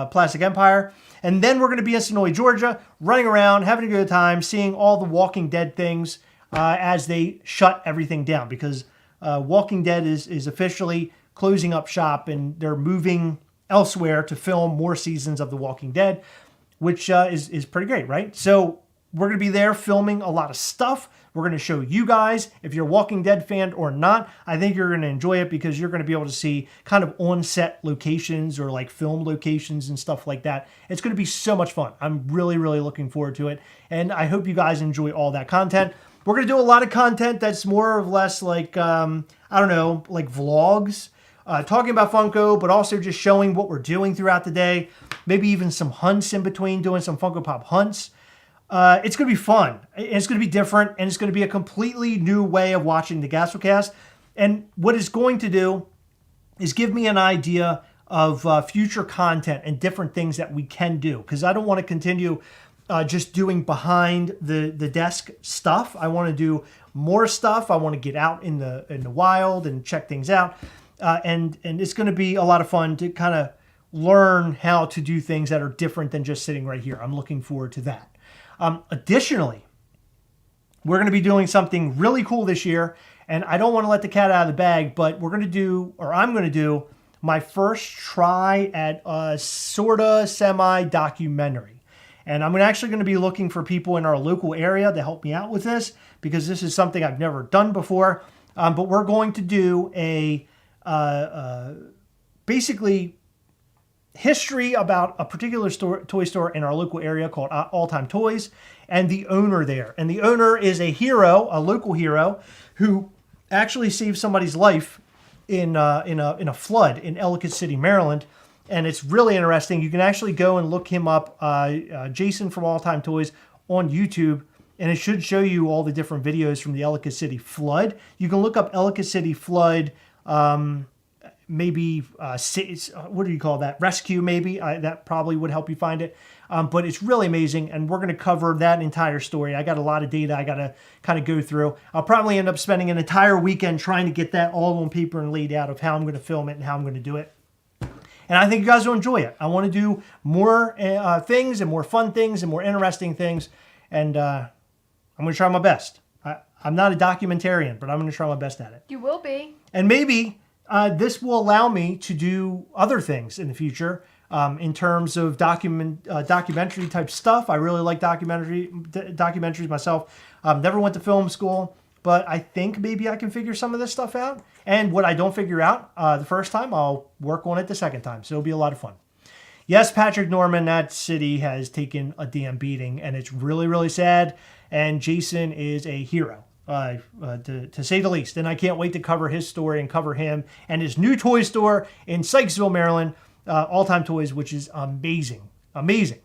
Plastic Empire, and then we're going to be in Sonoy, Georgia, running around, having a good time, seeing all the Walking Dead things as they shut everything down, because Walking Dead is officially closing up shop, and they're moving elsewhere to film more seasons of The Walking Dead, which is pretty great, right? So we're going to be there filming a lot of stuff. We're going to show you guys, if you're a Walking Dead fan or not, I think you're going to enjoy it, because you're going to be able to see kind of on-set locations or like film locations and stuff like that. It's going to be so much fun. I'm really, really looking forward to it. And I hope you guys enjoy all that content. We're going to do a lot of content that's more or less like, I don't know, like vlogs, talking about Funko, but also just showing what we're doing throughout the day. Maybe even some hunts in between, doing some Funko Pop hunts. It's going to be fun. It's going to be different, and it's going to be a completely new way of watching the Gastlecast. And what it's going to do is give me an idea of future content and different things that we can do, because I don't want to continue just doing behind the desk stuff. I want to do more stuff. I want to get out in the wild and check things out. And it's going to be a lot of fun to kind of learn how to do things that are different than just sitting right here. I'm looking forward to that. Additionally, we're going to be doing something really cool this year, and I don't want to let the cat out of the bag, but I'm going to do my first try at a sorta semi-documentary. And I'm actually going to be looking for people in our local area to help me out with this, because this is something I've never done before. But we're going to do a basically history about a particular toy store in our local area called All Time Toys, and the owner there. And the owner is a hero, a local hero, who actually saved somebody's life in a flood in Ellicott City, Maryland. And it's really interesting. You can actually go and look him up, Jason from All Time Toys, on YouTube, and it should show you all the different videos from the Ellicott City flood. You can look up Ellicott City flood, maybe what do you call that? Rescue, maybe. That probably would help you find it. But it's really amazing, and we're going to cover that entire story. I got a lot of data I got to kind of go through. I'll probably end up spending an entire weekend trying to get that all on paper and laid out of how I'm going to film it and how I'm going to do it. And I think you guys will enjoy it. I want to do more things and more fun things and more interesting things, and I'm going to try my best. I'm not a documentarian, but I'm going to try my best at it. You will be. And maybe this will allow me to do other things in the future in terms of documentary type stuff. I really like documentaries myself. Never went to film school, but I think maybe I can figure some of this stuff out. And what I don't figure out the first time, I'll work on it the second time. So it'll be a lot of fun. Yes, Patrick Norman, that city has taken a damn beating, and it's really, really sad. And Jason is a hero. To say the least. And I can't wait to cover his story and cover him and his new toy store in Sykesville, Maryland, All Time Toys, which is amazing. Amazing.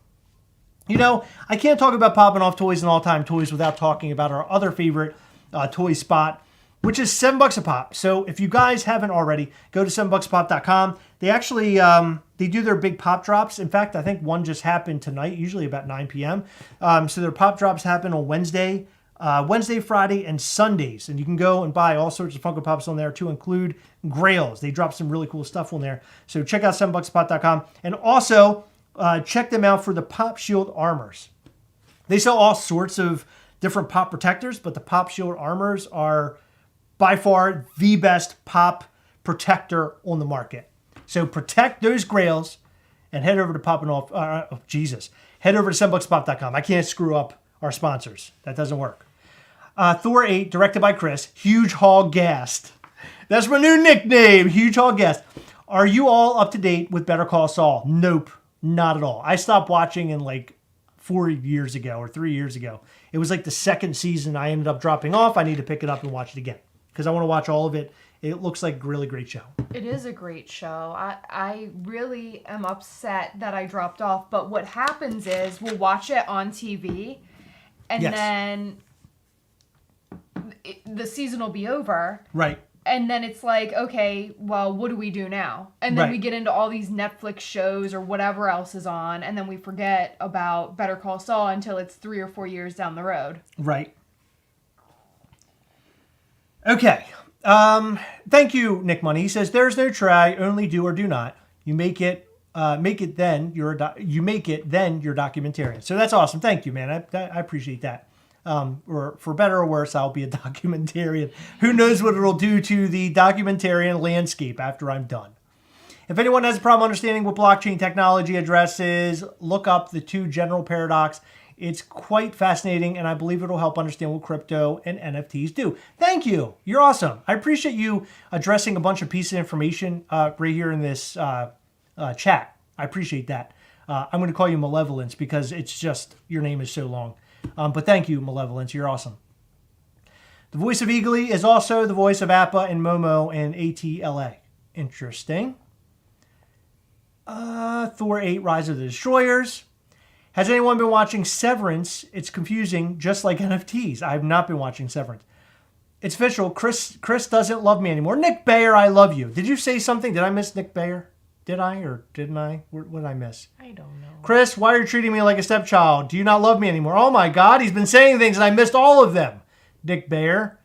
You know, I can't talk about Poppin' Off Toys and All Time Toys without talking about our other favorite toy spot, which is $7 a pop. So if you guys haven't already, go to $7bucksapop.com. They actually they do their big pop drops. In fact, I think one just happened tonight, usually about 9 p.m. So their pop drops happen on Wednesday, Friday, and Sundays. And you can go and buy all sorts of Funko Pops on there to include Grails. They drop some really cool stuff on there. So check out $7bucksapop.com. And also check them out for the Pop Shield armors. They sell all sorts of different pop protectors, but the Pop Shield armors are by far the best pop protector on the market. So protect those Grails and head over to head over to $7bucksapop.com. I can't screw up our sponsors. That doesn't work. Thor 8, directed by Chris. Huge Hog Gast. That's my new nickname, Huge Hog Gast. Are you all up to date with Better Call Saul? Nope, not at all. I stopped watching in like 4 years ago or 3 years ago. It was like the second season. I ended up dropping off. I need to pick it up and watch it again because I want to watch all of it. It looks like a really great show. It is a great show. I really am upset that I dropped off. But what happens is we'll watch it on TV and then the season will be over. Right. And then it's like, okay, well, what do we do now? And then we get into all these Netflix shows or whatever else is on. And then we forget about Better Call Saul until it's 3 or 4 years down the road. Right. Okay. Thank you, Nick Money. He says, there's no try, only do or do not. You make it then you're documentarian. So that's awesome. Thank you, man. I appreciate that. Or for better or worse, I'll be a documentarian. Who knows what it'll do to the documentarian landscape after I'm done. If anyone has a problem understanding what blockchain technology addresses, look up the two general paradox. It's quite fascinating, and I believe it'll help understand what crypto and NFTs do. Thank you. You're awesome. I appreciate you addressing a bunch of pieces of information right here in this chat. I appreciate that. I'm going to call you Malevolence because it's just, your name is so long. But thank you, Malevolence. You're awesome. The voice of Eagly is also the voice of Appa and Momo and ATLA. Interesting. Thor 8, Rise of the Destroyers. Has anyone been watching Severance? It's confusing, just like NFTs. I have not been watching Severance. It's official. Chris doesn't love me anymore. Nick Bayer, I love you. Did you say something? Did I miss Nick Bayer? Did I or didn't I? What did I miss? I don't know. Chris, why are you treating me like a stepchild? Do you not love me anymore? Oh my God, he's been saying things and I missed all of them. Nick Bayer.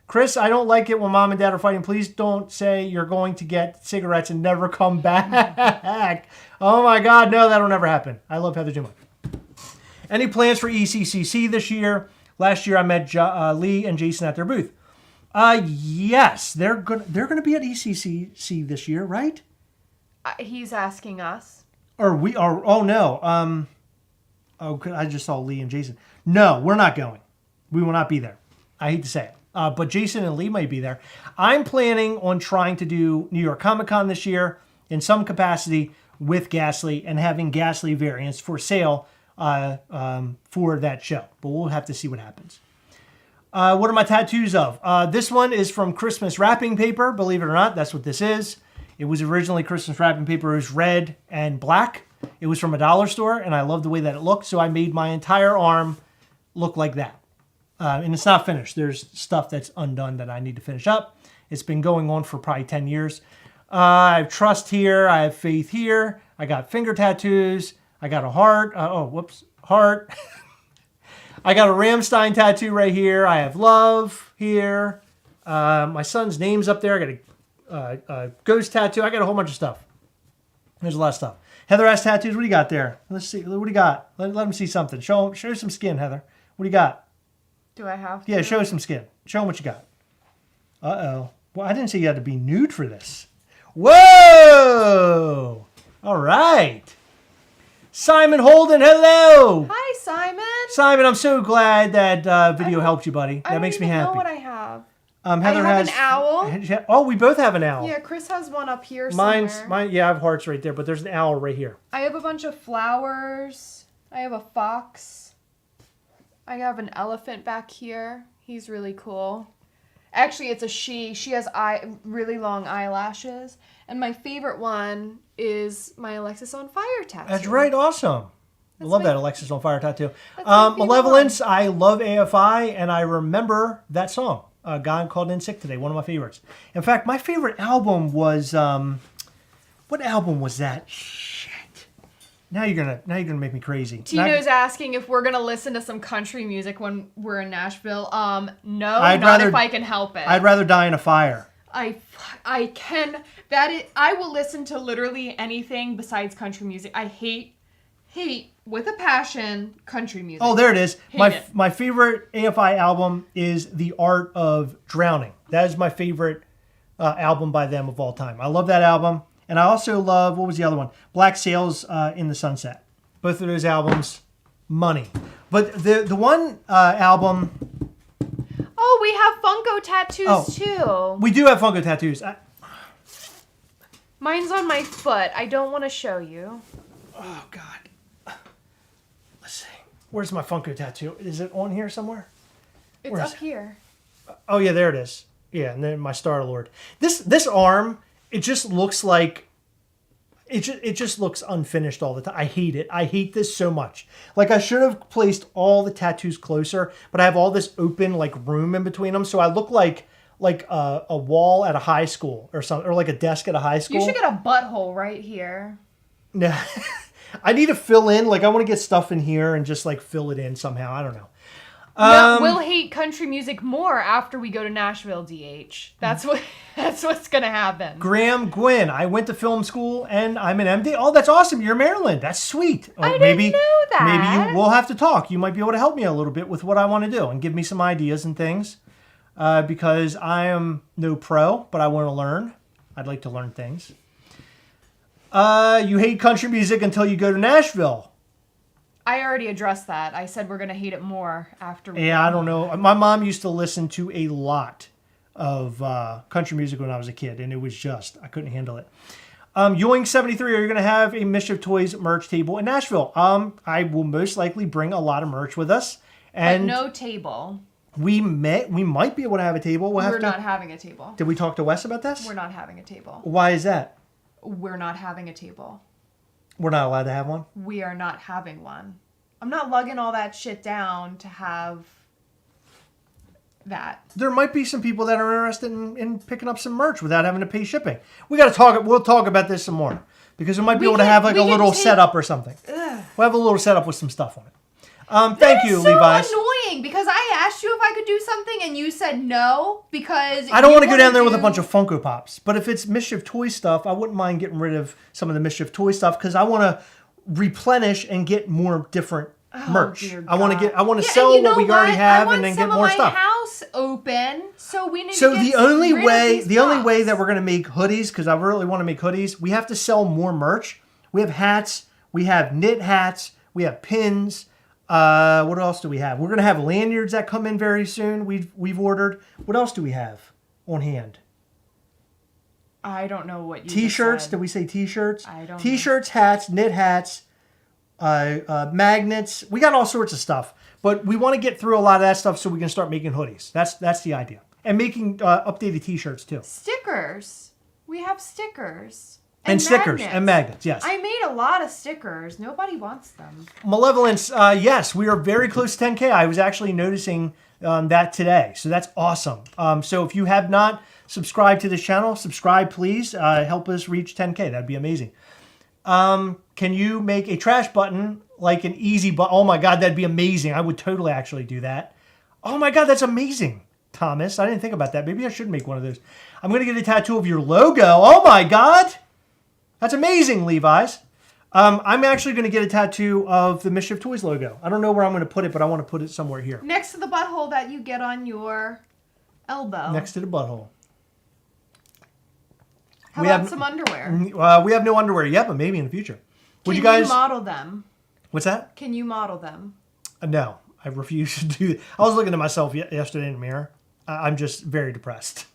Chris, I don't like it when mom and dad are fighting. Please don't say you're going to get cigarettes and never come back. Oh my God, no, that'll never happen. I love Heather too much. Any plans for ECCC this year? Last year I met Lee and Jason at their booth. Yes, they're gonna be at ECCC this year, right? He's asking us. Or we are? Oh no. I just saw Lee and Jason. No, we're not going. We will not be there. I hate to say it. But Jason and Lee might be there. I'm planning on trying to do New York Comic Con this year in some capacity with Ghastly and having Ghastly variants for sale for that show. But we'll have to see what happens. What are my tattoos of? This one is from Christmas wrapping paper. Believe it or not, that's what this is. It was originally Christmas wrapping paper. It was red and black. It was from a dollar store, and I love the way that it looked. So I made my entire arm look like that. And it's not finished. There's stuff that's undone that I need to finish up. It's been going on for probably 10 years. I have trust here. I have faith here. I got finger tattoos. I got a heart. Heart. I got a Rammstein tattoo right here. I have love here. My son's name's up there. I got a ghost tattoo. I got a whole bunch of stuff. There's a lot of stuff. Heather has tattoos. What do you got there? Let's see. What do you got? Let him see something. Show some skin, Heather. What do you got? Do I have to? Yeah, show some skin. Show him what you got. Uh-oh. Well, I didn't say you had to be nude for this. Whoa! All right. Simon Holden, hello! Hi, Simon. Simon, I'm so glad that video helped you, buddy. That makes me happy. I don't know what I have. Heather I have has an owl. Oh, we both have an owl. Yeah, Chris has one up here Mine, somewhere. yeah, I have hearts right there, but there's an owl right here. I have a bunch of flowers. I have a fox. I have an elephant back here. He's really cool. Actually, it's a she. She has really long eyelashes. And my favorite one is my Alexis on Fire tattoo. That's right. Awesome. I love that Alexis on Fire tattoo. my favorite Malevolence, I love AFI, and I remember that song. A guy called in sick today, one of my favorites. In fact, my favorite album was what album was that? Shit. Now you're gonna make me crazy. Tino's asking if we're gonna listen to some country music when we're in Nashville. No, if I can help it. I'd rather die in a fire. I can. I will listen to literally anything besides country music. I hate with a passion country music. Oh, there it is. Hate it. My favorite AFI album is The Art of Drowning. That is my favorite album by them of all time. I love that album. And I also love, what was the other one? Black Sails in the Sunset. Both of those albums, money. But the one album... Oh, we have Funko tattoos too. We do have Funko tattoos. Mine's on my foot. I don't want to show you. Oh, God. Let's see. Where's my Funko tattoo? Is it on here somewhere? It's up here. Oh, yeah, there it is. Yeah, and then my Star-Lord. This arm... It just looks like it just looks unfinished all the time. I hate it. I hate this so much. Like I should have placed all the tattoos closer, but I have all this open like room in between them, so I look like a wall at a high school or something, or like a desk at a high school. You should get a butthole right here. Yeah, I need to fill in. Like I want to get stuff in here and just like fill it in somehow. I don't know. We'll hate country music more after we go to Nashville, DH. That's what's gonna happen. Graham Gwynn, I went to film school and I'm an MD. Oh, that's awesome. You're in Maryland. That's sweet. I didn't know that. Maybe we'll have to talk. You might be able to help me a little bit with what I want to do and give me some ideas and things. Because I am no pro, but I want to learn. I'd like to learn things. You hate country music until you go to Nashville. I already addressed that. I said we're going to hate it more after we I don't know. My mom used to listen to a lot of country music when I was a kid, and it was just, I couldn't handle it. Yoink73, are you going to have a Mischief Toys merch table in Nashville? I will most likely bring a lot of merch with us. And but no table. We might be able to have a table. We're not having a table. Did we talk to Wes about this? We're not having a table. Why is that? We're not having a table. We're not allowed to have one? We are not having one. I'm not lugging all that shit down to have that. There might be some people that are interested in picking up some merch without having to pay shipping. We'll talk about this some more. Because we might be able to have like a little setup or something. Ugh. We'll have a little setup with some stuff on it. Thank you, Levi's. It's so annoying because I asked you if I could do something and you said no because I don't want to go down there with a bunch of Funko Pops. But if it's Mischief Toy stuff, I wouldn't mind getting rid of some of the Mischief Toy stuff because I want to replenish and get more different merch. I want to sell what we already have and then get more stuff. I want some of my house open, so we need to get the only way boxes. that we're going to make hoodies, because I really want to make hoodies, we have to sell more merch. We have hats, we have knit hats, we have pins. What else do we have? We're going to have lanyards that come in very soon. We've ordered. What else do we have on hand? I don't know what you T-shirts. said. Did we say T-shirts? I don't T-shirts, hats, knit hats, magnets. We got all sorts of stuff. But we want to get through a lot of that stuff so we can start making hoodies. That's the idea. And making updated T-shirts too. Stickers. We have stickers. And stickers and magnets, yes. I made a lot of stickers. Nobody wants them. Malevolence, yes, we are very close to 10K. I was actually noticing that today. So that's awesome. So if you have not subscribed to this channel, subscribe, please. Help us reach 10K. That'd be amazing. Can you make a trash button like an easy button? Oh my God, that'd be amazing. I would totally actually do that. Oh my God, that's amazing, Thomas. I didn't think about that. Maybe I should make one of those. I'm going to get a tattoo of your logo. Oh my God. That's amazing, Levi's. I'm actually going to get a tattoo of the Mischief Toys logo. I don't know where I'm going to put it, but I want to put it somewhere here. Next to the butthole that you get on your elbow. Next to the butthole. How about some underwear? We have no underwear yet, but maybe in the future. Can you model them? What's that? Can you model them? No, I refuse to do that. I was looking at myself yesterday in the mirror. I'm just very depressed.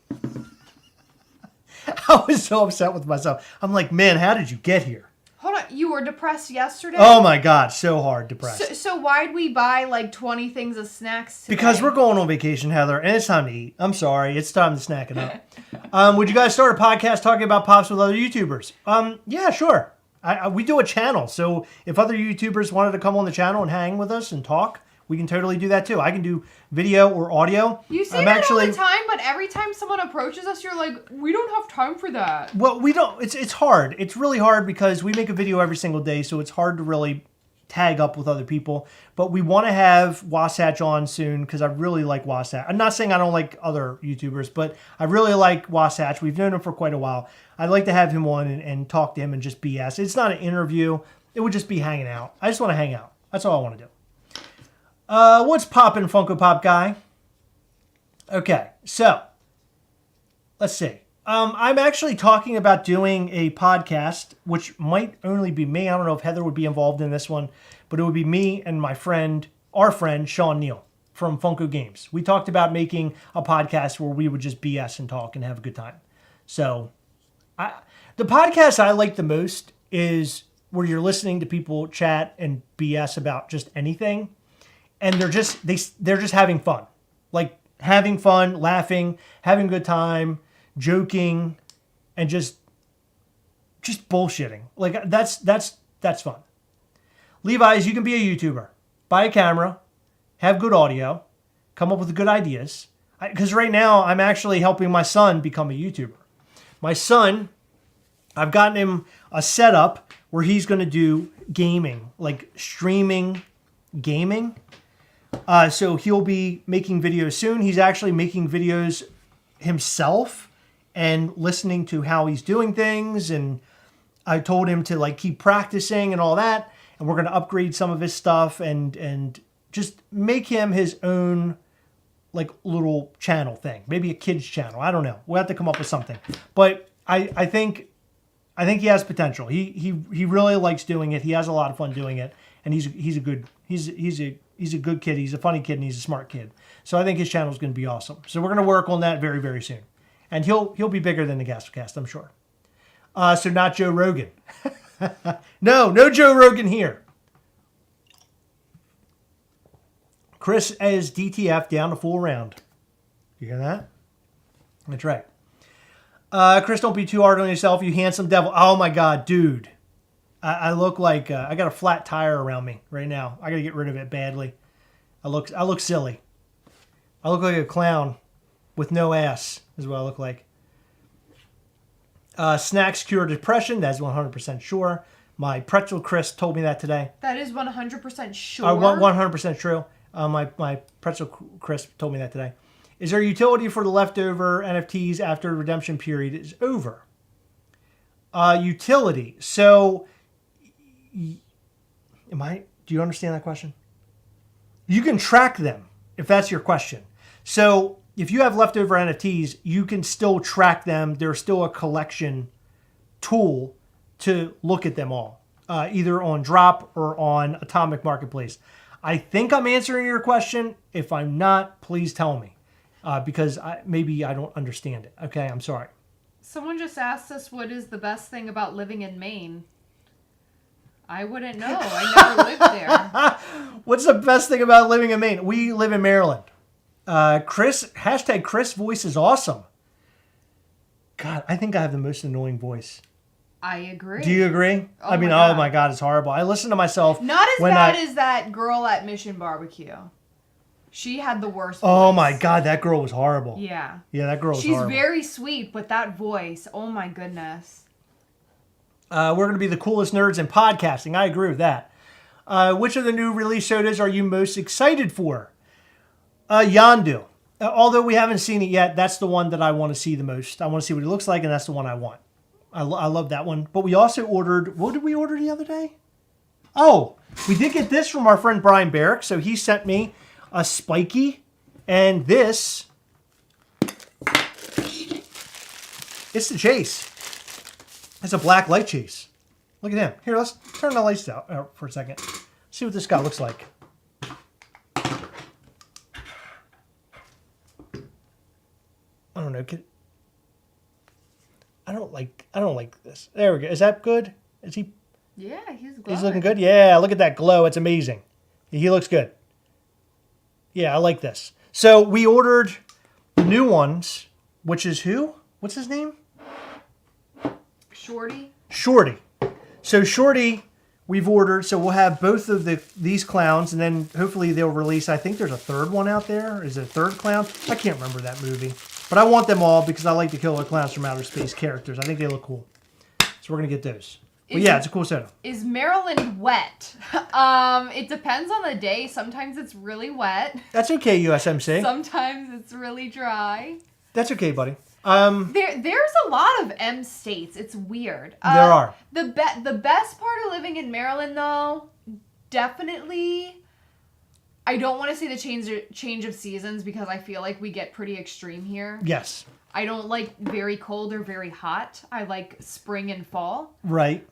I was so upset with myself. I'm like, man, how did you get here? Hold on, you were depressed yesterday? Oh my God, so hard depressed. So why'd we buy like 20 things of snacks today? Because we're going on vacation, Heather, and it's time to eat. I'm sorry, it's time to snack it up. Would you guys start a podcast talking about pops with other YouTubers? Yeah, sure. We do a channel, so if other YouTubers wanted to come on the channel and hang with us and talk, we can totally do that too. I can do video or audio. You say that all the time, but every time someone approaches us, you're like, we don't have time for that. Well, we don't. It's hard. It's really hard because we make a video every single day, so it's hard to really tag up with other people. But we want to have Wasatch on soon because I really like Wasatch. I'm not saying I don't like other YouTubers, but I really like Wasatch. We've known him for quite a while. I'd like to have him on and talk to him and just BS. It's not an interview. It would just be hanging out. I just want to hang out. That's all I want to do. What's poppin', Funko Pop guy? Okay, so let's see. I'm actually talking about doing a podcast, which might only be me. I don't know if Heather would be involved in this one, but it would be me and my friend, our friend, Sean Neal from Funko Games. We talked about making a podcast where we would just BS and talk and have a good time. So the podcast I like the most is where you're listening to people chat and BS about just anything. And they're just having fun, like having fun, laughing, having a good time, joking, and just bullshitting. Like that's fun. Levi's, you can be a YouTuber, buy a camera, have good audio, come up with good ideas. Because right now I'm actually helping my son become a YouTuber. My son, I've gotten him a setup where he's going to do gaming, like streaming gaming. So he'll be making videos soon. He's actually making videos himself and listening to how he's doing things. And I told him to like keep practicing and all that. And we're going to upgrade some of his stuff and just make him his own like little channel thing. Maybe a kid's channel. I don't know. We'll have to come up with something. But I think he has potential. He really likes doing it. He has a lot of fun doing it. And he's a good kid. He's a funny kid, and he's a smart kid. So I think his channel is going to be awesome. So we're going to work on that very, very soon. And he'll be bigger than the Gastlecast, I'm sure. So not Joe Rogan. No Joe Rogan here. Chris as DTF down to full round. You hear that? That's right. Chris, don't be too hard on yourself, you handsome devil. Oh my God, dude. I look like I got a flat tire around me right now. I got to get rid of it badly. I look silly. I look like a clown with no ass is what I look like. Snacks cure depression. That's 100% sure. My pretzel Chris told me that today. That is 100% sure. 100% true. My pretzel Chris told me that today. Is there utility for the leftover NFTs after redemption period is over? Utility. So... do you understand that question? You can track them if that's your question. So if you have leftover NFTs, you can still track them. There's still a collection tool to look at them all, either on Drop or on Atomic Marketplace. I think I'm answering your question. If I'm not, please tell me, because maybe I don't understand it. Okay, I'm sorry. Someone just asked us what is the best thing about living in Maine. I wouldn't know. I never lived there. What's the best thing about living in Maine? We live in Maryland. Chris, hashtag Chris voice is awesome. God, I think I have the most annoying voice. I agree. Do you agree? Oh my God, it's horrible. I listen to myself. Not as bad as that girl at Mission Barbecue. She had the worst voice. Oh my God, that girl was horrible. Yeah. Yeah, that girl was horrible. She's very sweet, but that voice, oh my goodness. We're going to be the coolest nerds in podcasting. I agree with that. Which of the new release sodas are you most excited for? Yondu. Although we haven't seen it yet, that's the one that I want to see the most. I want to see what it looks like, and that's the one I want. I love that one. But we also ordered... What did we order the other day? Oh, we did get this from our friend Brian Barrick. So he sent me a spiky, and this... It's the Chase. It's a black light chase. Look at him. Here, let's turn the lights out for a second. See what this guy looks like. I don't know. I don't like this. There we go. Is that good? Is he? Yeah, he's glowing. He's looking good. Yeah, look at that glow. It's amazing. He looks good. Yeah, I like this. So we ordered the new ones, which is who? What's his name? Shorty. Shorty. So Shorty, we've ordered. So we'll have both of these clowns, and then hopefully they'll release. I think there's a third one out there. Is it a third clown? I can't remember that movie, but I want them all because I like the Killer Clowns from Outer Space characters. I think they look cool. So we're gonna get those. But yeah, it's a cool soda. Is Maryland wet? It depends on the day. Sometimes it's really wet. That's okay, USMC. Sometimes it's really dry. That's okay, buddy. There's a lot of M states. It's weird. There are. The best part of living in Maryland, though, definitely. I don't want to say the change of seasons because I feel like we get pretty extreme here. Yes. I don't like very cold or very hot. I like spring and fall. Right.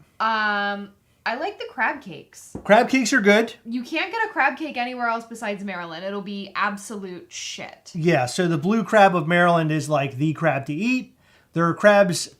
I like the crab cakes. Crab cakes are good. You can't get a crab cake anywhere else besides Maryland. It'll be absolute shit. Yeah, so the blue crab of Maryland is like the crab to eat. There are crabs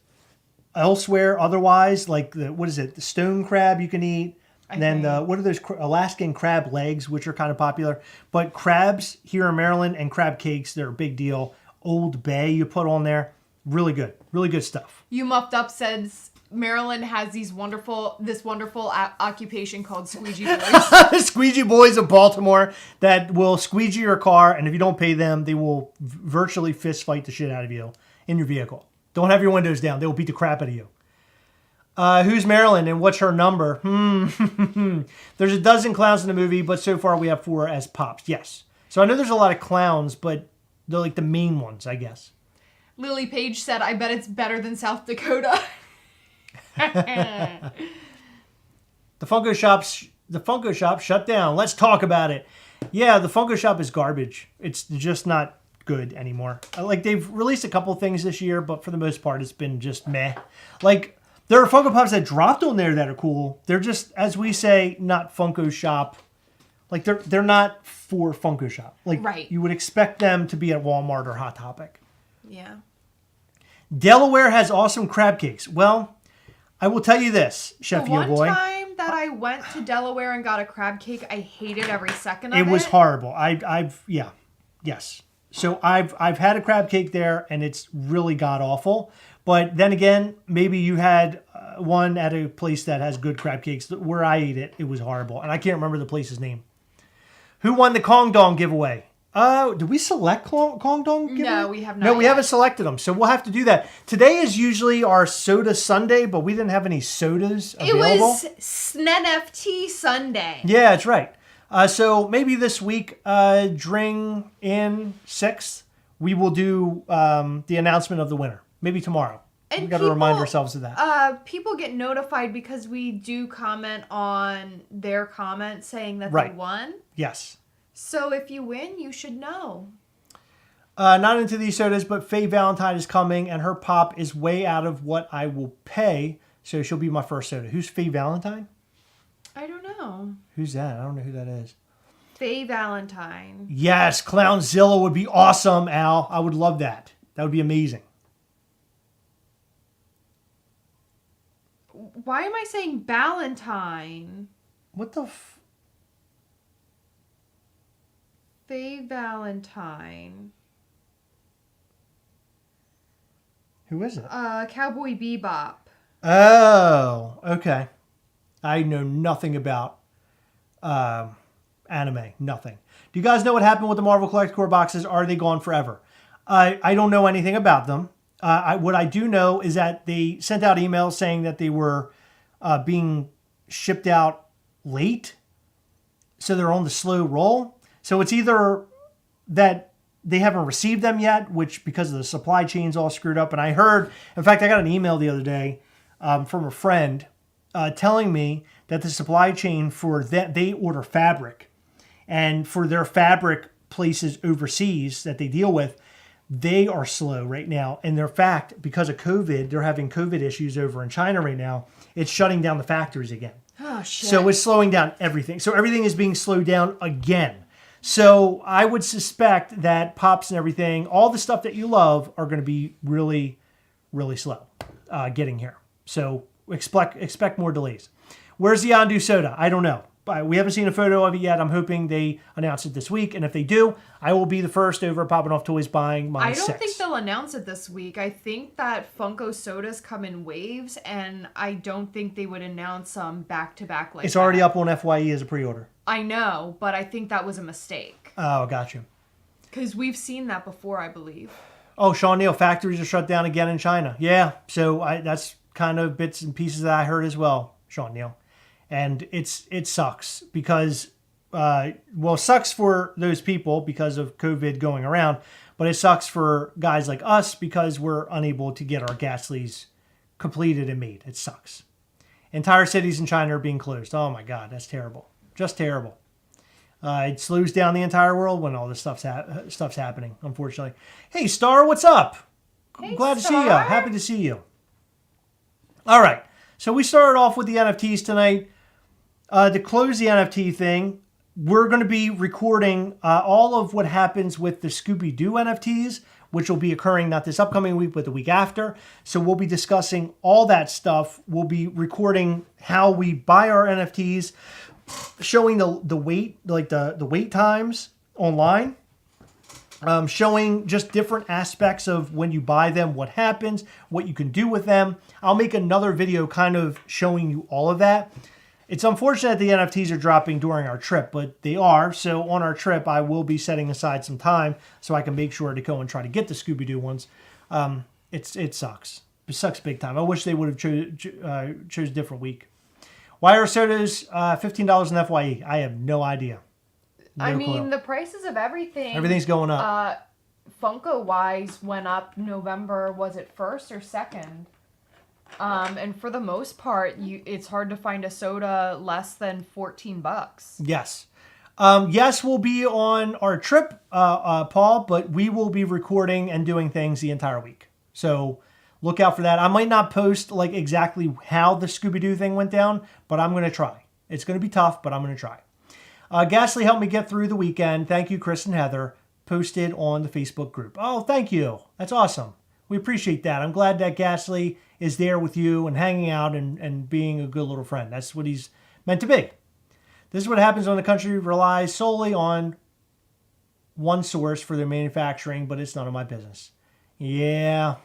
elsewhere otherwise, like the stone crab you can eat. And then what are those Alaskan crab legs, which are kind of popular. But crabs here in Maryland and crab cakes, they're a big deal. Old Bay you put on there. Really good. Really good stuff. You Muffed Up says Maryland has this wonderful occupation called squeegee boys. Squeegee boys of Baltimore that will squeegee your car, and if you don't pay them, they will virtually fist fight the shit out of you in your vehicle. Don't have your windows down. They will beat the crap out of you. Who's Marilyn and what's her number? There's a dozen clowns in the movie, but so far we have 4 as Pops. Yes. So I know there's a lot of clowns, but they're like the main ones, I guess. Lily Page said, I bet it's better than South Dakota. The Funko Shop shut down. Let's talk about it. Yeah, the Funko Shop is garbage. It's just not good anymore. Like, they've released a couple things this year, but for the most part, it's been just meh. Like, there are Funko Pops that dropped on there that are cool. They're just, as we say, not Funko Shop. Like, they're not for Funko Shop. Like, right. You would expect them to be at Walmart or Hot Topic. Yeah. Delaware has awesome crab cakes. Well, I will tell you this, Chef Yo Boy. The one time that I went to Delaware and got a crab cake, I hated every second of it. It was horrible. Yes. So I've had a crab cake there, and it's really god awful. But then again, maybe you had one at a place that has good crab cakes. Where I ate it, it was horrible, and I can't remember the place's name. Who won the Kong Dong giveaway? Did we select Kong Dong giveaway? No, we have not. No, we haven't selected them, so we'll have to do that. Today is usually our soda Sunday, but we didn't have any sodas available. It was NFT Sunday. Yeah, that's right. So maybe this week, during in 6th, we will do the announcement of the winner. Maybe tomorrow. And we got to remind ourselves of that. People get notified because we do comment on their comments saying that Right. they won. Yes. So if you win, you should know. Not into these sodas, but Faye Valentine is coming, and her pop is way out of what I will pay, so she'll be my first soda. Who's Faye Valentine? I don't know. Who's that? I don't know who that is. Faye Valentine. Yes, Clownzilla would be awesome, Al. I would love that. That would be amazing. Why am I saying Valentine? What the Faye Valentine. Who is it? Cowboy Bebop. Oh, okay. I know nothing about anime. Nothing. Do you guys know what happened with the Marvel Collector boxes? Are they gone forever? I don't know anything about them. What I do know is that they sent out emails saying that they were being shipped out late. So they're on the slow roll. So it's either that they haven't received them yet, which because of the supply chain's all screwed up. And I heard, in fact, I got an email the other day from a friend telling me that the supply chain for that, they order fabric. And for their fabric places overseas that they deal with, they are slow right now. And in fact, because of COVID, they're having COVID issues over in China right now. It's shutting down the factories again. Oh, shit. So it's slowing down everything. So everything is being slowed down again. So I would suspect that Pops and everything, all the stuff that you love, are going to be really, really slow getting here. So expect more delays. Where's the Yondu soda? I don't know. We haven't seen a photo of it yet. I'm hoping they announce it this week. And if they do, I will be the first over at Popping Off Toys buying my I don't 6. think they'll announce it this week. I think that Funko sodas come in waves, and I don't think they would announce them back-to-back like It's that. already up on FYE as a pre-order. I know, but I think that was a mistake. Oh, got you. Because we've seen that before, I believe. Oh, Sean Neal, factories are shut down again in China. Yeah, so that's kind of bits and pieces that I heard as well, Sean Neal. And it sucks because, it sucks for those people because of COVID going around, but it sucks for guys like us because we're unable to get our Gastleys completed and made. It sucks. Entire cities in China are being closed. Oh my God, that's terrible. Just terrible. It slows down the entire world when all this stuff's happening, unfortunately. Hey, Star, what's up? Hey, Glad to see you. Star. Happy to see you. All right. So we started off with the NFTs tonight. To close the NFT thing, we're going to be recording all of what happens with the Scooby-Doo NFTs, which will be occurring not this upcoming week, but the week after. So we'll be discussing all that stuff. We'll be recording how we buy our NFTs, showing the wait, like the wait times online, showing just different aspects of when you buy them, what happens, what you can do with them. I'll make another video kind of showing you all of that. It's unfortunate that the NFTs are dropping during our trip, but they are. So on our trip, I will be setting aside some time so I can make sure to go and try to get the Scooby-Doo ones. It sucks. It sucks big time. I wish they would have chose a different week. Why are sodas $15 in FYE? I have no idea. No clue. The prices of everything. Everything's going up. Funko-wise went up November, was it 1st or 2nd? And for the most part, it's hard to find a soda less than $14. Yes. Yes, we'll be on our trip, Paul, but we will be recording and doing things the entire week. So look out for that. I might not post like exactly how the Scooby-Doo thing went down, but I'm going to try. It's going to be tough, but I'm going to try. Ghastly helped me get through the weekend. Thank you, Chris and Heather. Posted on the Facebook group. Oh, thank you. That's awesome. We appreciate that. I'm glad that Ghastly is there with you and hanging out and being a good little friend. That's what he's meant to be. This is what happens when the country relies solely on one source for their manufacturing, but it's none of my business. Yeah.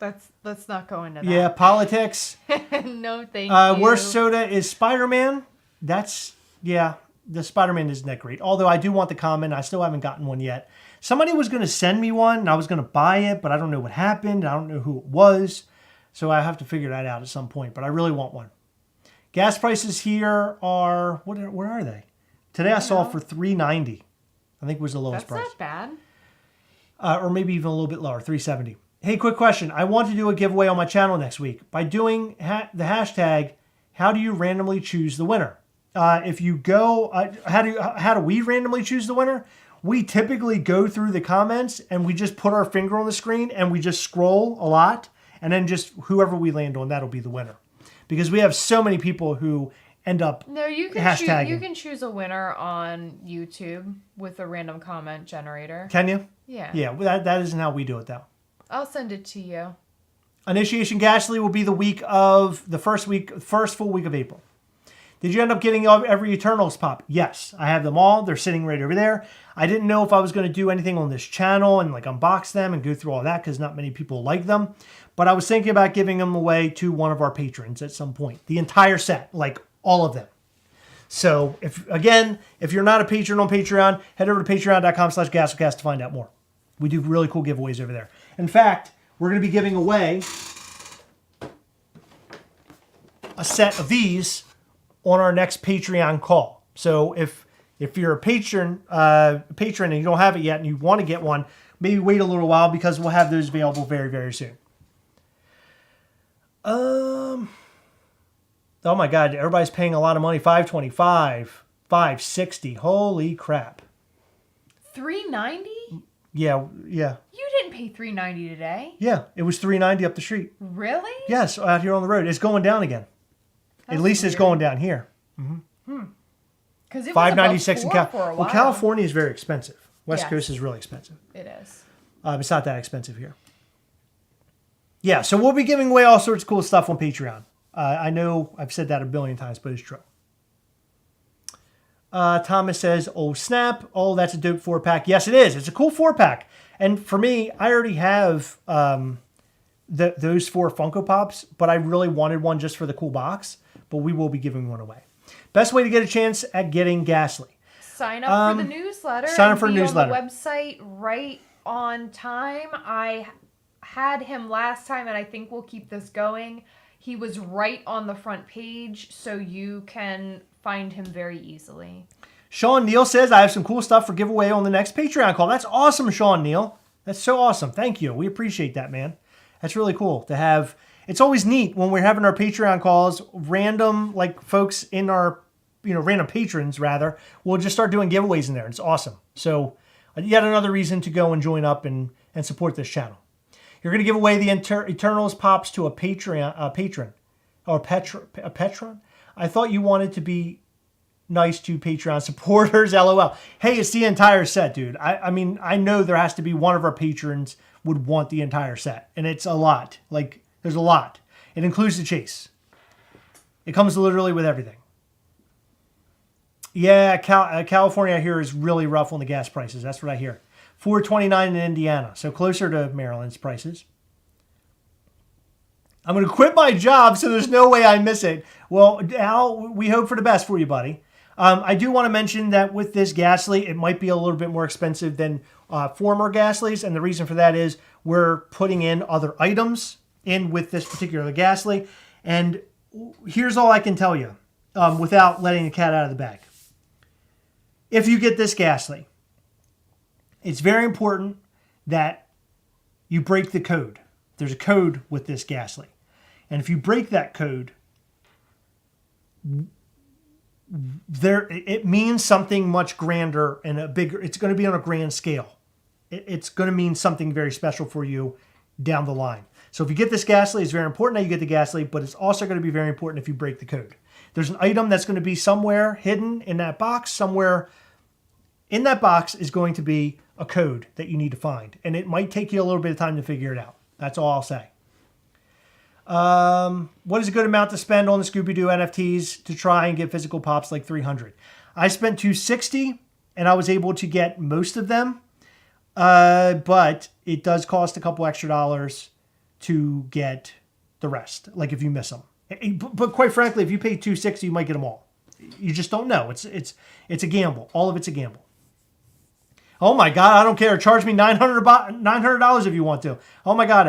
Let's not go into that. Yeah, politics. No, thank you. Worst soda is Spider-Man. The Spider-Man isn't that great. Although I do want the comment. I still haven't gotten one yet. Somebody was going to send me one, and I was going to buy it, but I don't know what happened. I don't know who it was. So I have to figure that out at some point, but I really want one. Gas prices here are, where are they? Today I saw for $3.90. I think was the lowest price. That's not bad. Or maybe even a little bit lower, $3.70. Hey, quick question. I want to do a giveaway on my channel next week. By doing the hashtag, how do you randomly choose the winner? If you go, how do we randomly choose the winner? We typically go through the comments and we just put our finger on the screen and we just scroll a lot. And then just whoever we land on, that'll be the winner. Because we have so many people who end up hashtagging. You can choose a winner on YouTube with a random comment generator. Can you? Yeah. Yeah, that isn't how we do it, though. I'll send it to you. Initiation Ghastly will be the first full week of April. Did you end up getting every Eternals pop? Yes, I have them all. They're sitting right over there. I didn't know if I was going to do anything on this channel and like unbox them and go through all that because not many people like them. But I was thinking about giving them away to one of our patrons at some point. The entire set, like all of them. So if you're not a patron on Patreon, head over to patreon.com/Gastlecast to find out more. We do really cool giveaways over there. In fact, we're going to be giving away a set of these on our next Patreon call. So if you're a patron and you don't have it yet and you want to get one, maybe wait a little while because we'll have those available very, very soon. Oh my God, everybody's paying a lot of money. $5.25, $5.60. Holy crap. $3.90? Yeah. You didn't pay $3.90 today. Yeah, it was $3.90 up the street. Really? Yes, out here on the road. It's going down again. That's At least weird. it's going down here. Because it was $5.96 in above $4 for a while. Well, California is very expensive. West Yes. Coast is really expensive. It is. It's not that expensive here. Yeah, so we'll be giving away all sorts of cool stuff on Patreon. I know I've said that a billion times, but it's true. Thomas says, oh, snap. Oh, that's a dope 4-pack. Yes, it is. It's a cool 4-pack. And for me, I already have those 4 Funko Pops, but I really wanted one just for the cool box. But we will be giving one away. Best way to get a chance at getting Ghastly. Sign up for the newsletter. Sign up for the newsletter. On the website right on time. I had him last time, and I think we'll keep this going. He was right on the front page, so you can find him very easily. Sean Neal says, I have some cool stuff for giveaway on the next Patreon call. That's awesome, Sean Neal. That's so awesome. Thank you. We appreciate that, man. That's really cool to have. It's always neat when we're having our Patreon calls, random like folks in our, random patrons rather, we'll just start doing giveaways in there. It's awesome. So yet another reason to go and join up and support this channel. You're going to give away the Eternals Pops to a patron. I thought you wanted to be nice to Patreon supporters, LOL. Hey, it's the entire set, dude. I mean, I know there has to be one of our patrons would want the entire set. And it's a lot. Like, there's a lot. It includes the chase. It comes literally with everything. Yeah, California, I hear, is really rough on the gas prices. That's what I hear. $4.29 in Indiana, so closer to Maryland's prices. I'm going to quit my job, so there's no way I miss it. Well, Al, we hope for the best for you, buddy. I do want to mention that with this Ghastly, it might be a little bit more expensive than former Ghastlies, and the reason for that is we're putting in other items in with this particular Ghastly, and here's all I can tell you without letting the cat out of the bag. If you get this Ghastly, it's very important that you break the code. There's a code with this Ghastly. And if you break that code, it means something much grander and a bigger. It's going to be on a grand scale. It's going to mean something very special for you down the line. So if you get this Ghastly, it's very important that you get the Ghastly, but it's also going to be very important if you break the code. There's an item that's going to be somewhere hidden in that box. Somewhere in that box is going to be a code that you need to find. And it might take you a little bit of time to figure it out. That's all I'll say. What is a good amount to spend on the Scooby-Doo NFTs to try and get physical pops like 300? I spent $260 and I was able to get most of them. But it does cost a couple extra dollars to get the rest. Like if you miss them. But quite frankly, if you pay $260, you might get them all. You just don't know. It's a gamble. All of it's a gamble. Oh my God, I don't care. Charge me $900 if you want to. Oh my God,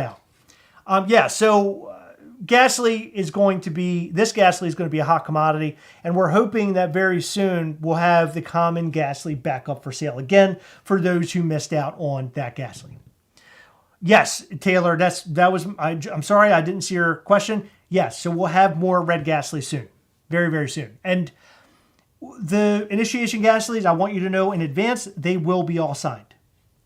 Al. Yeah, so Ghastly is going to be, this Ghastly is going to be a hot commodity, and we're hoping that very soon we'll have the common Ghastly back up for sale again for those who missed out on that Ghastly. Yes, Taylor, I'm sorry, I didn't see your question. Yes, so we'll have more red Ghastly soon. Very, very soon. And the initiation Ghastlies, I want you to know in advance, they will be all signed.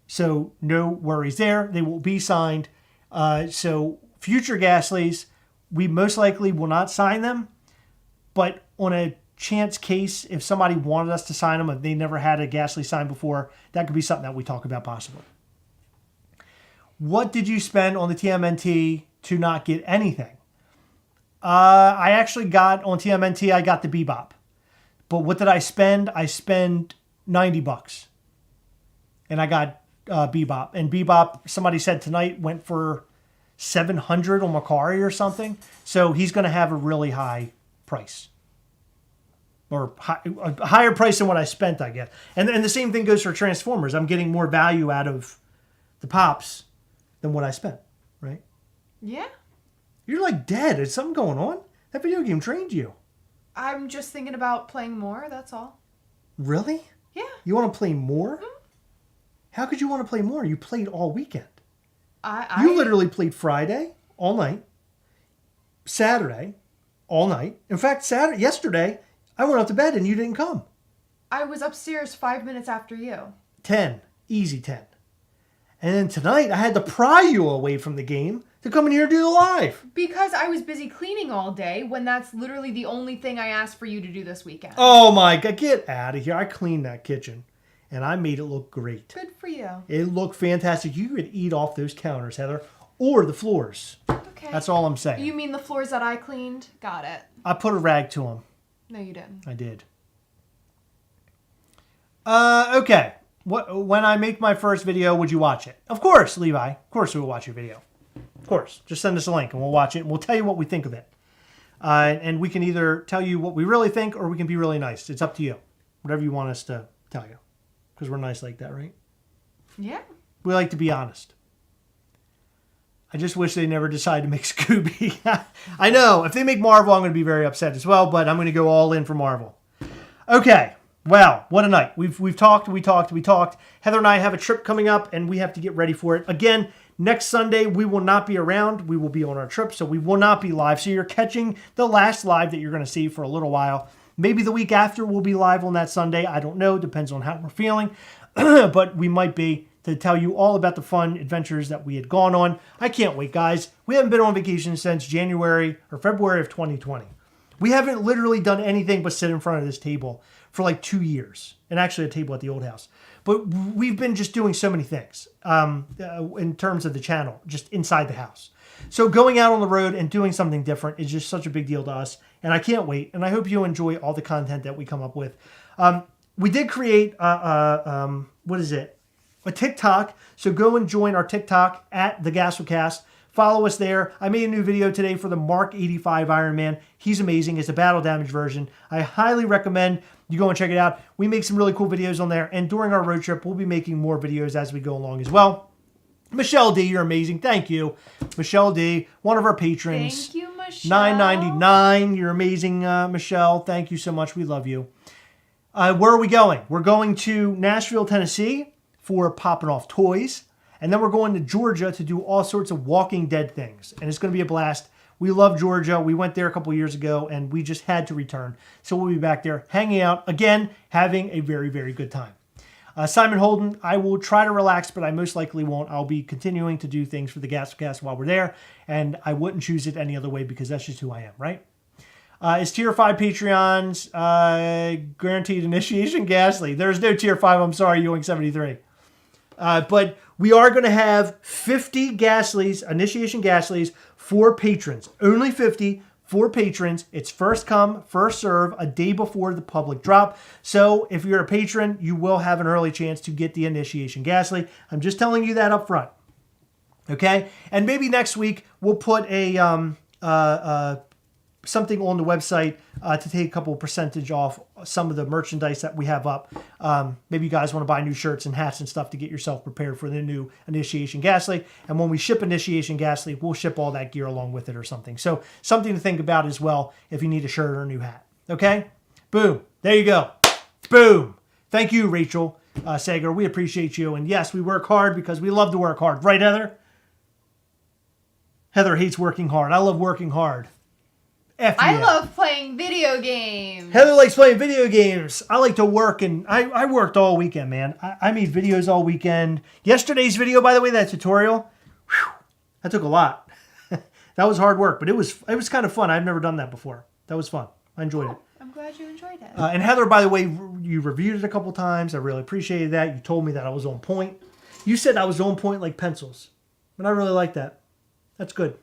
So no worries there. They will be signed. So future Ghastlies, we most likely will not sign them. But on a chance case, if somebody wanted us to sign them, if they never had a Ghastly signed before, that could be something that we talk about possibly. What did you spend on the TMNT to not get anything? I actually got on TMNT, I got the Bebop. But what did I spend? I spent $90. And I got Bebop. And Bebop, somebody said tonight, went for $700 on Macari or something. So he's going to have a really high price. Or a higher price than what I spent, I guess. And the same thing goes for Transformers. I'm getting more value out of the Pops than what I spent, right? Yeah. You're like dead. Is something going on? That video game trained you. I'm just thinking about playing more, that's all. Really? Yeah. You want to play more? Mm-hmm. How could you want to play more? You played all weekend. You literally played Friday all night, Saturday all night. In fact, yesterday, I went up to bed and you didn't come. I was upstairs 5 minutes after you. 10. Easy 10. And then tonight, I had to pry you away from the game to come in here and do the live. Because I was busy cleaning all day when that's literally the only thing I asked for you to do this weekend. Oh my God, get out of here. I cleaned that kitchen and I made it look great. Good for you. It looked fantastic. You could eat off those counters, Heather, or the floors. Okay. That's all I'm saying. You mean the floors that I cleaned? Got it. I put a rag to them. No, you didn't. I did. Okay. When I make my first video, would you watch it? Of course, Levi. Of course we will watch your video. Of course. Just send us a link and we'll watch it and we'll tell you what we think of it. And we can either tell you what we really think or we can be really nice. It's up to you. Whatever you want us to tell you. Because we're nice like that, right? Yeah. We like to be honest. I just wish they never decided to make Scooby. I know. If they make Marvel, I'm going to be very upset as well, but I'm going to go all in for Marvel. Okay. Wow, what a night. We talked. Heather and I have a trip coming up, and we have to get ready for it. Again, next Sunday, we will not be around. We will be on our trip, so we will not be live. So you're catching the last live that you're going to see for a little while. Maybe the week after we'll be live on that Sunday. I don't know. Depends on how we're feeling. But we might be to tell you all about the fun adventures that we had gone on. I can't wait, guys. We haven't been on vacation since January or February of 2020. We haven't literally done anything but sit in front of this table for like 2 years, and actually a table at the old house. But we've been just doing so many things in terms of the channel, just inside the house. So going out on the road and doing something different is just such a big deal to us, and I can't wait. And I hope you enjoy all the content that we come up with. We did create what is it? A TikTok. So go and join our TikTok at the Gastlecast. Follow us there. I made a new video today for the Mark 85 Iron Man. He's amazing. It's a battle damage version. I highly recommend you go and check it out. We make some really cool videos on there. And during our road trip, we'll be making more videos as we go along as well. Michelle D, you're amazing. Thank you. Michelle D, one of our patrons. Thank you, Michelle. $9.99. You're amazing, Michelle. Thank you so much. We love you. Where are we going? We're going to Nashville, Tennessee for popping off toys. And then we're going to Georgia to do all sorts of Walking Dead things. And it's going to be a blast. We love Georgia. We went there a couple years ago, and we just had to return. So we'll be back there hanging out, again, having a very, very good time. Simon Holden, I will try to relax, but I most likely won't. I'll be continuing to do things for the Gastlecast while we're there, and I wouldn't choose it any other way because that's just who I am, right? Is Tier 5 Patreons guaranteed initiation Ghastly? There's no Tier 5, I'm sorry, Ewing73. But we are going to have 50 Ghastlies, initiation Ghastlies, for patrons. Only 50 for patrons. It's first come, first serve, a day before the public drop. So if you're a patron, you will have an early chance to get the initiation Ghastly. I'm just telling you that up front. Okay? And maybe next week we'll put a something on the website to take a couple percentage off some of the merchandise that we have up. Maybe you guys want to buy new shirts and hats and stuff to get yourself prepared for the new Initiation Ghastly. And when we ship Initiation Ghastly, we'll ship all that gear along with it or something. So something to think about as well if you need a shirt or a new hat. Okay? Boom. There you go. Boom. Thank you, Rachel Sager. We appreciate you. And yes, we work hard because we love to work hard. Right, Heather? Heather hates working hard. I love working hard. I love playing video games. Heather likes playing video games. I like to work, and I worked all weekend, man. I made videos all weekend. Yesterday's video, by the way, that tutorial, whew, that took a lot. That was hard work, but it was kind of fun. I've never done that before. That was fun. I enjoyed it. I'm glad you enjoyed it. And Heather, by the way, you reviewed it a couple times. I really appreciated that. You told me that I was on point. You said I was on point like pencils, and I really like that. That's good.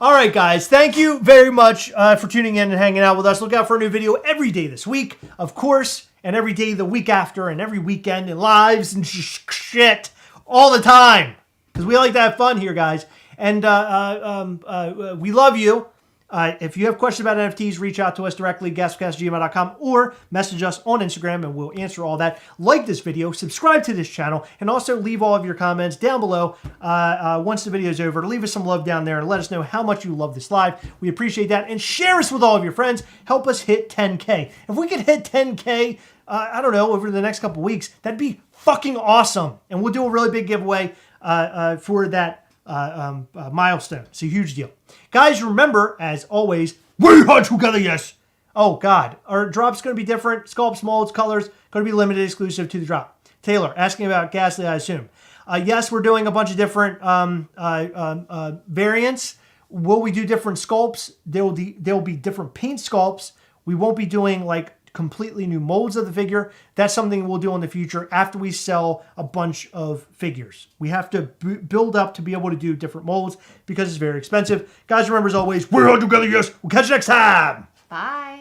All right, guys. Thank you very much for tuning in and hanging out with us. Look out for a new video every day this week, of course, and every day the week after, and every weekend, and lives and shit all the time. Because we like to have fun here, guys. And we love you. If you have questions about NFTs, reach out to us directly, gastlecast@gmail.com, or message us on Instagram, and we'll answer all that. Like this video, subscribe to this channel, and also leave all of your comments down below once the video is over. Leave us some love down there and let us know how much you love this live. We appreciate that. And share us with all of your friends. Help us hit 10K. If we could hit 10K, I don't know, over the next couple weeks, that'd be fucking awesome. And we'll do a really big giveaway for that milestone. It's a huge deal. Guys, remember, as always, we are together, yes. Oh, God. Our drop's going to be different. Sculpts, molds, colors, going to be limited exclusive to the drop. Taylor, asking about Ghastly, I assume. Yes, we're doing a bunch of different variants. Will we do different sculpts? There'll be different paint sculpts. We won't be doing, like, completely new molds of the figure. That's something we'll do in the future after we sell a bunch of figures. We have to build up to be able to do different molds because it's very expensive. Guys, remember as always, we're all together, yes. We'll catch you next time. Bye.